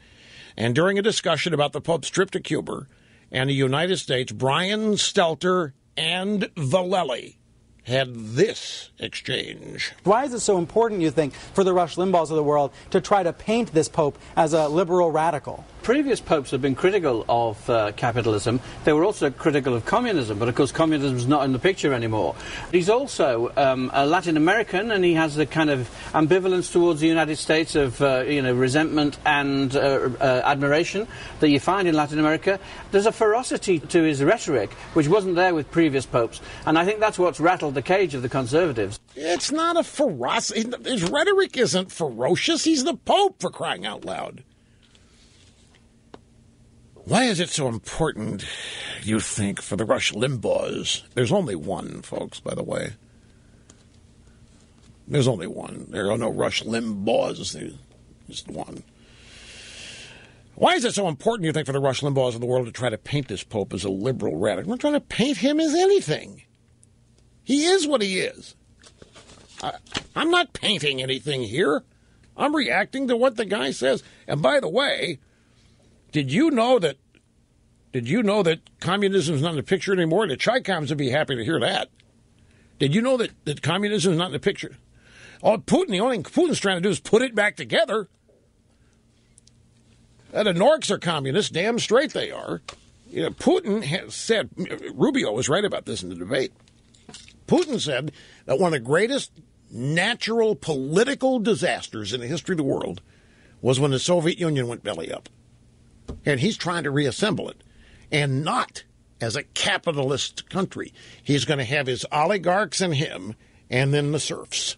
And during a discussion about the Pope's trip to Cuba and the United States, Brian Stelter and Vallely had this exchange. Why is it so important, you think, for the Rush Limbaughs of the world to try to paint this Pope as a liberal radical? Previous popes have been critical of capitalism. They were also critical of communism, but of course communism is not in the picture anymore. He's also a Latin American, and he has the kind of ambivalence towards the United States of resentment and admiration that you find in Latin America. There's a ferocity to his rhetoric which wasn't there with previous popes, and I think that's what's rattled the cage of the conservatives. It's not a ferocity. His rhetoric isn't ferocious. He's the Pope, for crying out loud. Why is it so important, you think, for the Rush Limbaughs? There's only one, folks, by the way. There's only one. There are no Rush Limbaughs. There's just one. Why is it so important, you think, for the Rush Limbaughs of the world to try to paint this Pope as a liberal radical? I'm not trying to paint him as anything. He is what he is. I'm not painting anything here. I'm reacting to what the guy says. And by the way, Did you know that communism is not in the picture anymore? The Chi-Coms would be happy to hear that. Did you know that communism is not in the picture? Oh, the only thing Putin's trying to do is put it back together. The Norks are communists, damn straight they are. Putin has said, Rubio was right about this in the debate. Putin said that one of the greatest natural political disasters in the history of the world was when the Soviet Union went belly up. And he's trying to reassemble it, and not as a capitalist country. He's going to have his oligarchs and him, and then the serfs.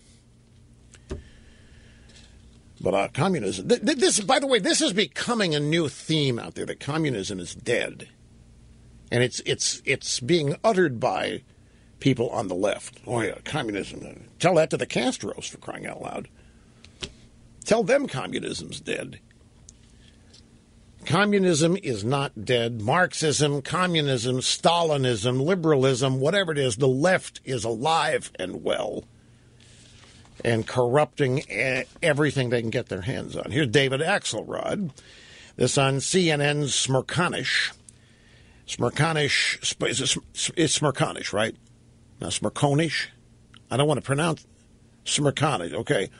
But communism, this, by the way, this is becoming a new theme out there, that communism is dead. And it's being uttered by people on the left. Oh, yeah, communism. Tell that to the Castros, for crying out loud. Tell them communism's dead. Communism is not dead. Marxism, communism, Stalinism, liberalism, whatever it is, the left is alive and well and corrupting everything they can get their hands on. Here's David Axelrod. This on CNN's Smerconish. Smerconish, it's Smerconish, right? Now, Smerconish? I don't want to pronounce Smerconish, okay.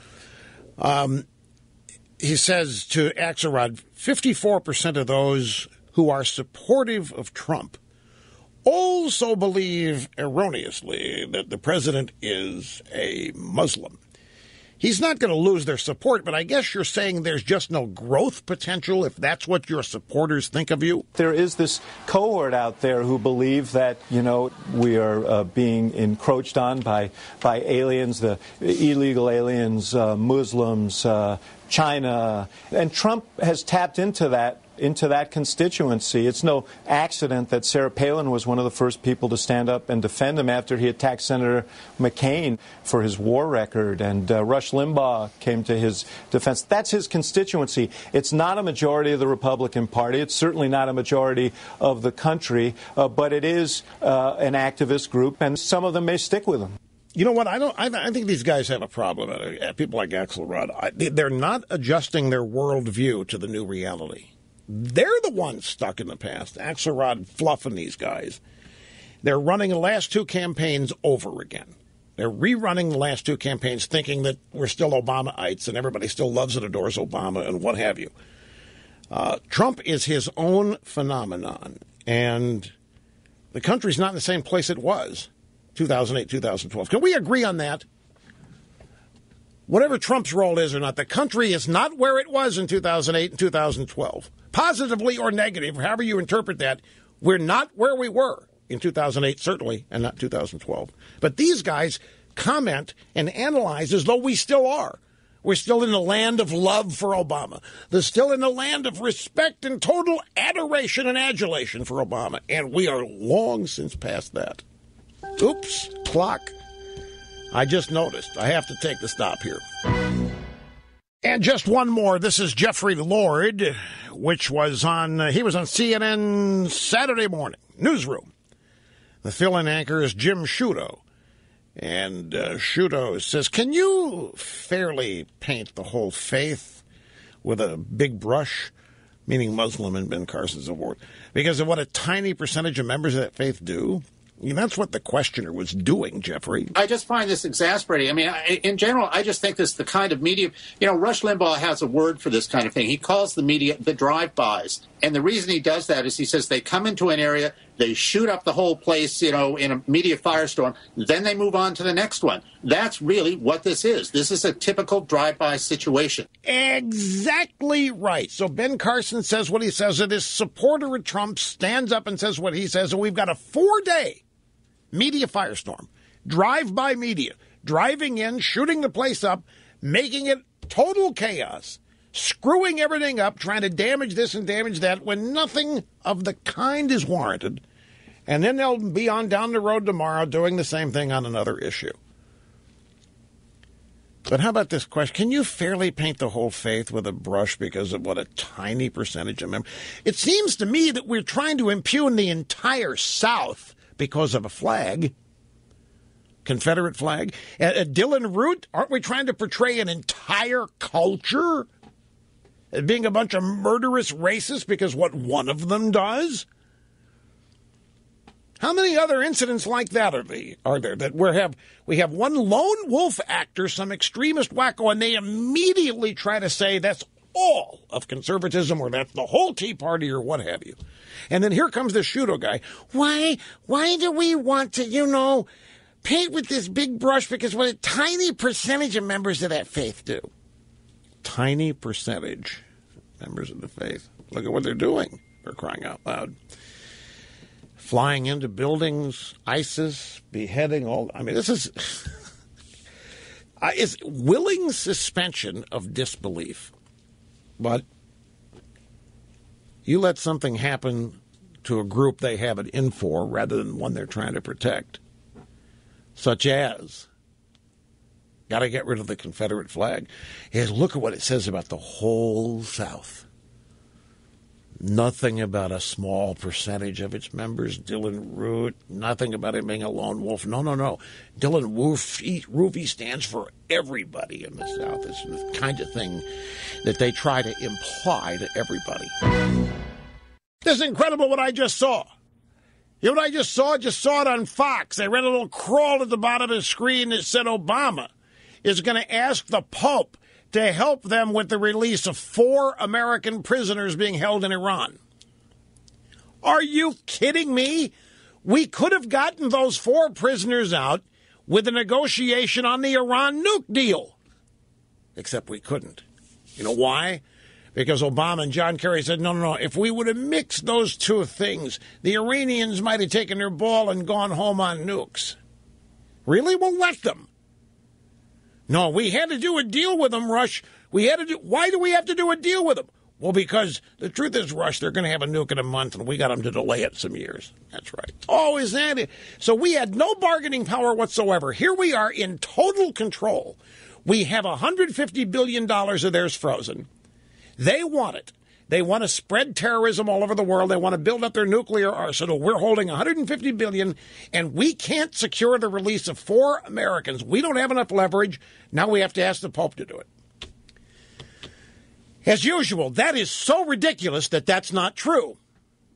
He says to Axelrod, 54% of those who are supportive of Trump also believe erroneously that the president is a Muslim. He's not going to lose their support, but I guess you're saying there's just no growth potential if that's what your supporters think of you? There is this cohort out there who believe that, we are being encroached on by aliens, the illegal aliens, Muslims, China, and Trump has tapped into that constituency. It's no accident that Sarah Palin was one of the first people to stand up and defend him after he attacked Senator McCain for his war record, and Rush Limbaugh came to his defense. That's his constituency. It's not a majority of the Republican Party. It's certainly not a majority of the country, but it is an activist group, and some of them may stick with him. You know what? I think these guys have a problem. People like Axelrod, they're not adjusting their worldview to the new reality. They're the ones stuck in the past. Axelrod fluffing these guys. They're running the last two campaigns over again. They're rerunning the last two campaigns thinking that we're still Obamaites and everybody still loves and adores Obama and what have you. Trump is his own phenomenon, and the country's not in the same place it was 2008, 2012. Can we agree on that? Whatever Trump's role is or not, the country is not where it was in 2008 and 2012. Positively or negative, however you interpret that, we're not where we were in 2008, certainly, and not 2012. But these guys comment and analyze as though we still are. We're still in the land of love for Obama. They're still in the land of respect and total adoration and adulation for Obama. And we are long since past that. Oops, clock. I just noticed. I have to take the stop here. And just one more. This is Jeffrey Lord, which was he was on CNN Saturday morning, newsroom. The fill-in anchor is Jim Sciutto. And Sciutto says, can you fairly paint the whole faith with a big brush, meaning Muslim and Ben Carson's award, because of what a tiny percentage of members of that faith do? That's what the questioner was doing, Jeffrey. I just find this exasperating. I mean, in general, I just think this the kind of media. Rush Limbaugh has a word for this kind of thing. He calls the media the drive-bys. And the reason he does that is he says they come into an area, they shoot up the whole place, in a media firestorm, then they move on to the next one. That's really what this is. This is a typical drive-by situation. Exactly right. So Ben Carson says what he says, and his supporter of Trump stands up and says what he says, and we've got a 4-day media firestorm, drive-by media, driving in, shooting the place up, making it total chaos, screwing everything up, trying to damage this and damage that when nothing of the kind is warranted. And then they'll be on down the road tomorrow doing the same thing on another issue. But how about this question? Can you fairly paint the whole faith with a brush because of what a tiny percentage of members? It seems to me that we're trying to impugn the entire South because of a flag, Confederate flag. Dylan Root, aren't we trying to portray an entire culture as being a bunch of murderous racists because what one of them does? How many other incidents like that are there that we have one lone wolf actor, some extremist wacko, and they immediately try to say that's all of conservatism or that's the whole Tea Party or what have you. And then here comes this Sciutto guy. Why do we want to, paint with this big brush because what a tiny percentage of members of that faith do? Tiny percentage members of the faith. Look at what they're doing. They're crying out loud. Flying into buildings, ISIS, beheading this is it's willing suspension of disbelief. But you let something happen to a group they have it in for rather than one they're trying to protect, such as got to get rid of the Confederate flag. Look at what it says about the whole South. Nothing about a small percentage of its members. Dylan Root, nothing about him being a lone wolf. No. Dylan Roofy stands for everybody in the South. It's the kind of thing that they try to imply to everybody. This is incredible what I just saw. You know what I just saw? I just saw it on Fox. They read a little crawl at the bottom of the screen that said Obama is going to ask the Pope to help them with the release of 4 American prisoners being held in Iran. Are you kidding me? We could have gotten those 4 prisoners out with a negotiation on the Iran nuke deal. except we couldn't. You know why? Because Obama and John Kerry said, no, if we would have mixed those two things, the Iranians might have taken their ball and gone home on nukes. Really? We'll let them. No, we had to do a deal with them, Rush. Why do we have to do a deal with them? Well, because the truth is, Rush, they're going to have a nuke in a month, and we got them to delay it some years. That's right. Oh, is that it? So we had no bargaining power whatsoever. Here we are in total control. We have $150 billion of theirs frozen. They want it. They want to spread terrorism all over the world. They want to build up their nuclear arsenal. We're holding $150 billion, and we can't secure the release of 4 Americans. We don't have enough leverage. Now we have to ask the Pope to do it. As usual, that is so ridiculous that that's not true.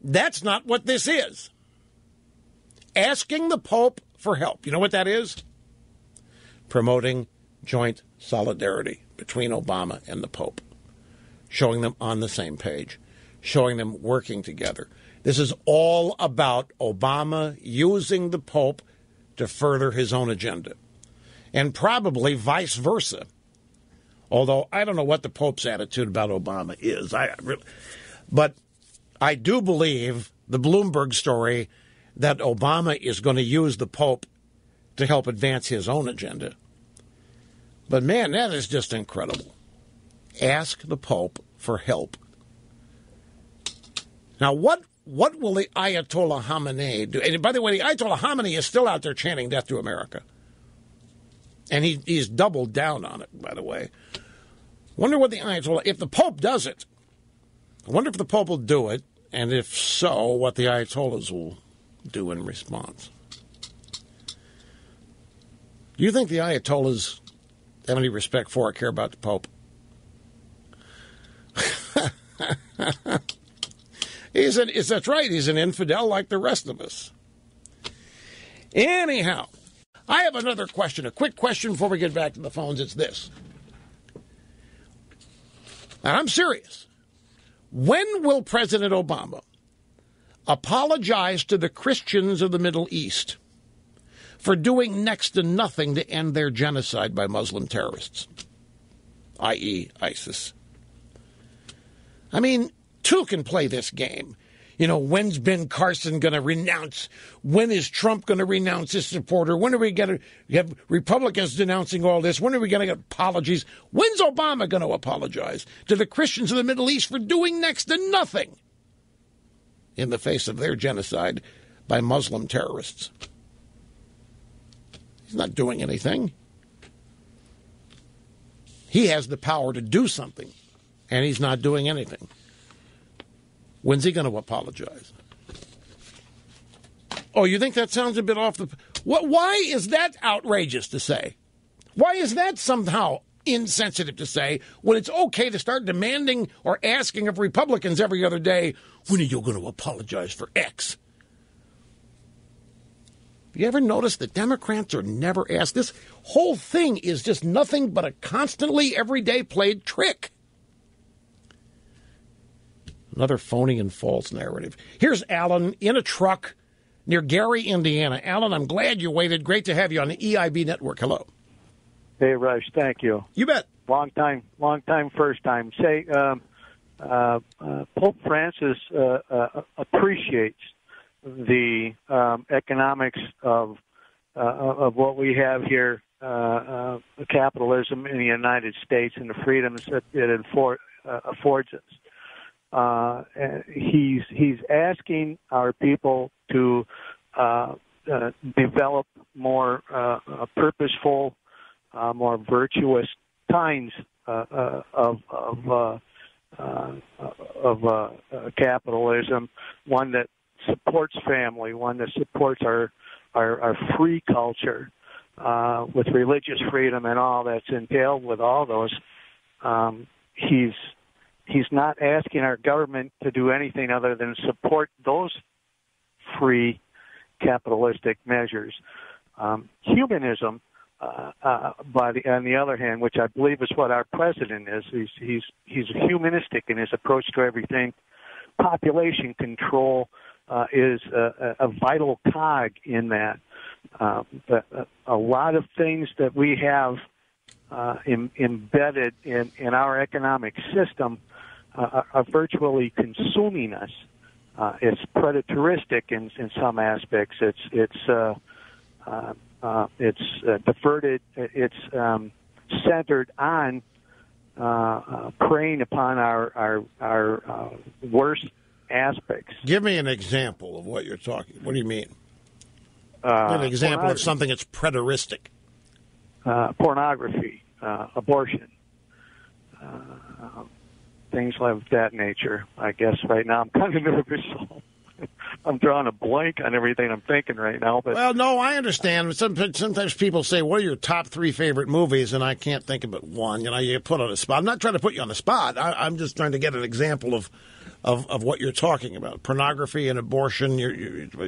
That's not what this is. Asking the Pope for help. You know what that is? Promoting joint solidarity between Obama and the Pope. Showing them on the same page. Showing them working together. This is all about Obama using the Pope to further his own agenda. And probably vice versa. Although I don't know what the Pope's attitude about Obama is. But I do believe the Bloomberg story that Obama is going to use the Pope to help advance his own agenda. But, man, that is just incredible. Ask the Pope for help. Now, what will the Ayatollah Khamenei do? And by the way, the Ayatollah Khamenei is still out there chanting death to America. And he's doubled down on it, by the way. Wonder what the Ayatollah, if the Pope does it, I wonder if the Pope will do it, and if so, what the Ayatollahs will do in response. Do you think the Ayatollahs have any respect for or care about the Pope? That's right, he's an infidel like the rest of us. Anyhow, I have another question, a quick question before we get back to the phones. It's this. And I'm serious. When will President Obama apologize to the Christians of the Middle East for doing next to nothing to end their genocide by Muslim terrorists, i.e. ISIS? I mean, two can play this game. You know, when's Ben Carson going to renounce? When is Trump going to renounce his supporter? When are we going to have Republicans denouncing all this? When are we going to get apologies? When's Obama going to apologize to the Christians of the Middle East for doing next to nothing in the face of their genocide by Muslim terrorists? He's not doing anything. He has the power to do something, and he's not doing anything. When's he going to apologize? Oh, you think that sounds a bit off the... Why is that outrageous to say? Why is that somehow insensitive to say when it's okay to start demanding or asking of Republicans every other day, when are you going to apologize for X? You ever notice that Democrats are never asked? This whole thing is just nothing but a constantly everyday played trick. Another phony and false narrative. Here's Alan in a truck near Gary, Indiana. Alan, I'm glad you waited. Great to have you on the EIB network. Hello. Hey, Rush. Thank you. You bet. Long time, first time. Say, Pope Francis appreciates the economics of what we have here, capitalism in the United States and the freedoms that it affords us. He's asking our people to develop more purposeful, more virtuous kinds of capitalism, one that supports family, one that supports our free culture, with religious freedom and all that's entailed with all those. He's not asking our government to do anything other than support those free capitalistic measures. Humanism, on the other hand, which I believe is what our president is, he's humanistic in his approach to everything. Population control is a vital cog in that. But a lot of things that we have embedded in our economic system are virtually consuming us. It's predatoristic in some aspects. It's diverted. It's centered on preying upon our worst aspects. Give me an example of what you're talking. What do you mean? An example of something that's preteristic. Pornography, abortion, things of that nature. I guess right now I'm kind of nervous. I'm drawing a blank on everything I'm thinking right now. But well, no, I understand. Sometimes people say, "What are your top 3 favorite movies?" And I can't think of but one. You know, you get put on the spot. I'm not trying to put you on the spot. I'm just trying to get an example of what you're talking about: pornography and abortion.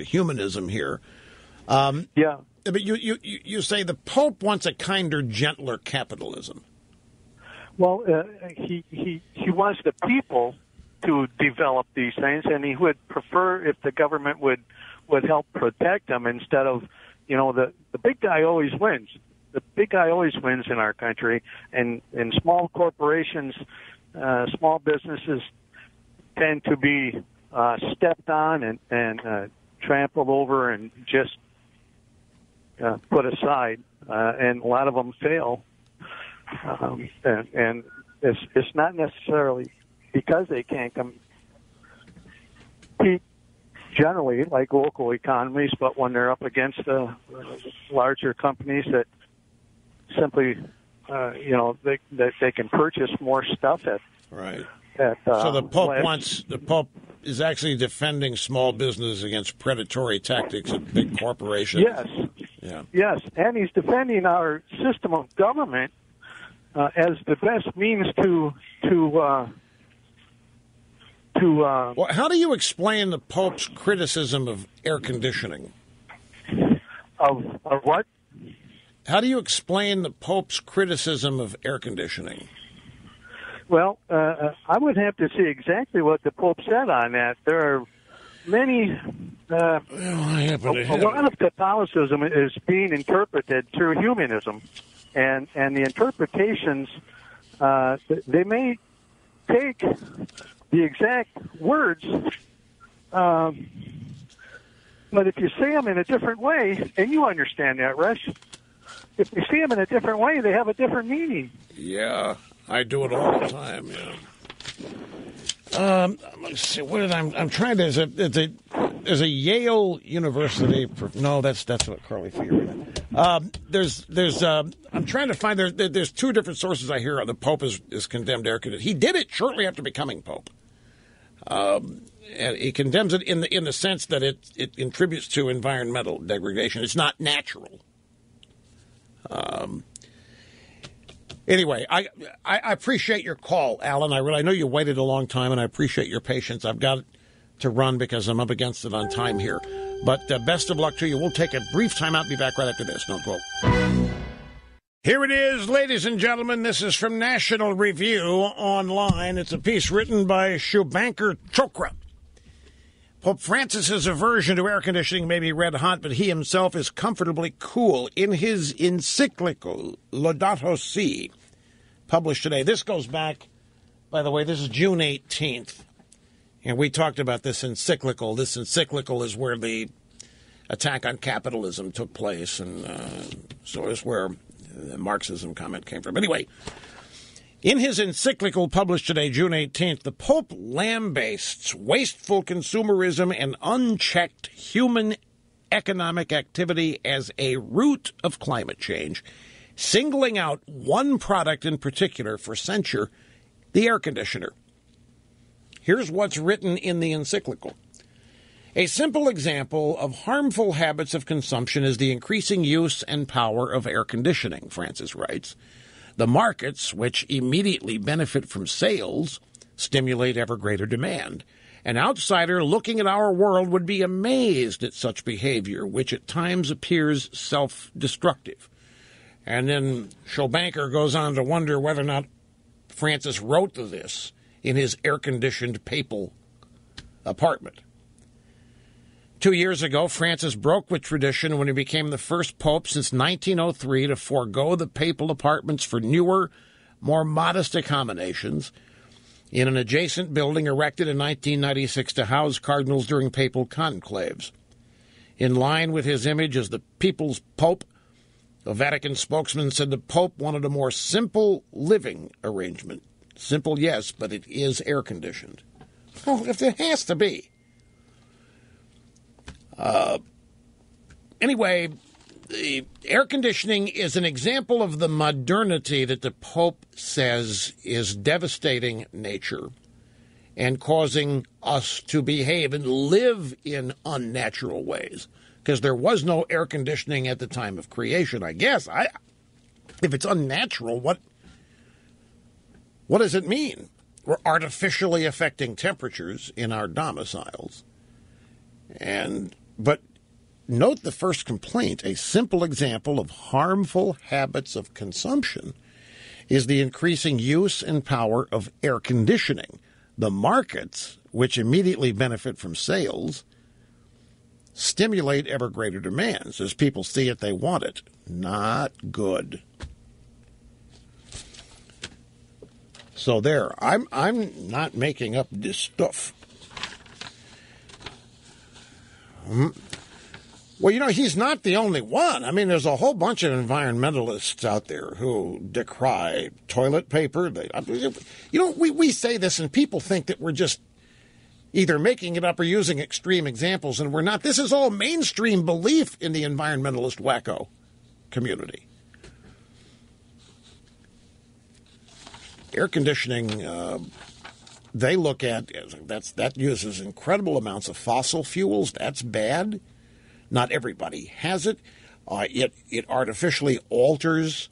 Humanism here. Yeah. But you say the Pope wants a kinder, gentler capitalism. Well, he wants the people to develop these things, and he would prefer if the government would help protect them instead of, the big guy always wins. The big guy always wins in our country, and small corporations, small businesses tend to be stepped on and trampled over and just put aside, and a lot of them fail. And it's not necessarily because they can't compete generally like local economies, but when they're up against larger companies that simply, they can purchase more stuff at. Right. So the Pope is actually defending small business against predatory tactics of big corporations. Yes. Yeah. Yes, and he's defending our system of government as the best means to. Well, how do you explain the Pope's criticism of air conditioning? Of what? How do you explain the Pope's criticism of air conditioning? Well, I would have to see exactly what the Pope said on that. There are many. A lot of Catholicism is being interpreted through humanism, and the interpretations they may take the exact words, but if you say them in a different way, and you understand that, Rush, if you see them in a different way, they have a different meaning. Yeah, I do it all the time. Yeah. Let's see. What did I'm trying to? There's a Yale University. No, that's what Carly figured. I'm trying to find there's 2 different sources I hear. The Pope is condemned air conditioning. He did it shortly after becoming Pope. And he condemns it in the sense that it contributes to environmental degradation. It's not natural. Anyway, I appreciate your call, Alan. I know you waited a long time, and I appreciate your patience. I've got to run because I'm up against it on time here. But best of luck to you. We'll take a brief time out and be back right after this. Don't go. Here it is, ladies and gentlemen. This is from National Review Online. It's a piece written by Shubhankar Chokra. Pope Francis's aversion to air conditioning may be red hot, but he himself is comfortably cool. In his encyclical Laudato Si, published today. This goes back, by the way, this is June 18th. And we talked about this encyclical. This encyclical is where the attack on capitalism took place, and so is where the Marxism comment came from. Anyway, in his encyclical published today, June 18th, the Pope lambastes wasteful consumerism and unchecked human economic activity as a root of climate change, singling out one product in particular for censure, the air conditioner. Here's what's written in the encyclical. A simple example of harmful habits of consumption is the increasing use and power of air conditioning, Francis writes. The markets, which immediately benefit from sales, stimulate ever greater demand. An outsider looking at our world would be amazed at such behavior, which at times appears self-destructive. And then Schulbanker goes on to wonder whether or not Francis wrote this in his air-conditioned papal apartment. 2 years ago, Francis broke with tradition when he became the first pope since 1903 to forego the papal apartments for newer, more modest accommodations in an adjacent building erected in 1996 to house cardinals during papal conclaves. In line with his image as the people's pope, a Vatican spokesman said the pope wanted a more simple living arrangement. Simple, yes, but it is air-conditioned. Oh, if it has to be. Anyway, the air conditioning is an example of the modernity that the Pope says is devastating nature and causing us to behave and live in unnatural ways. Because there was no air conditioning at the time of creation, I guess. If it's unnatural, what does it mean? We're artificially affecting temperatures in our domiciles. But note the first complaint. A simple example of harmful habits of consumption is the increasing use and power of air conditioning. The markets, which immediately benefit from sales, stimulate ever greater demands. As people see it, they want it. Not good. So there, I'm not making up this stuff. Well, he's not the only one. I mean, there's a whole bunch of environmentalists out there who decry toilet paper. We say this and people think that we're just either making it up or using extreme examples, and we're not. This is all mainstream belief in the environmentalist wacko community. Air conditioning, they look at that uses incredible amounts of fossil fuels. That's bad. Not everybody has it. It artificially alters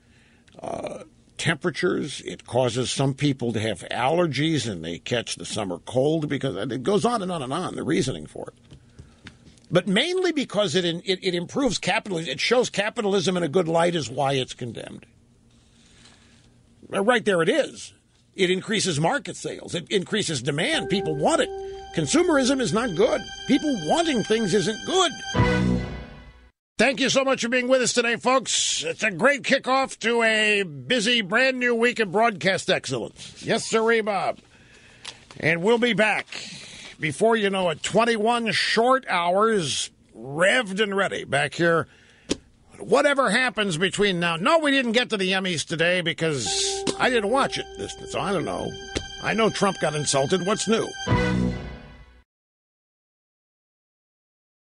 temperatures. It causes some people to have allergies and they catch the summer cold because it goes on and on and on, the reasoning for it. But mainly because it improves capitalism. It shows capitalism in a good light is why it's condemned. Right there it is. It increases market sales. It increases demand. People want it. Consumerism is not good. People wanting things isn't good. Thank you so much for being with us today, folks. It's a great kickoff to a busy, brand new week of broadcast excellence. Yes, sirree, Bob. And we'll be back before you know it. 21 short hours, revved and ready, back here. Whatever happens between now. No, we didn't get to the Emmys today because I didn't watch it. So I don't know. I know Trump got insulted. What's new?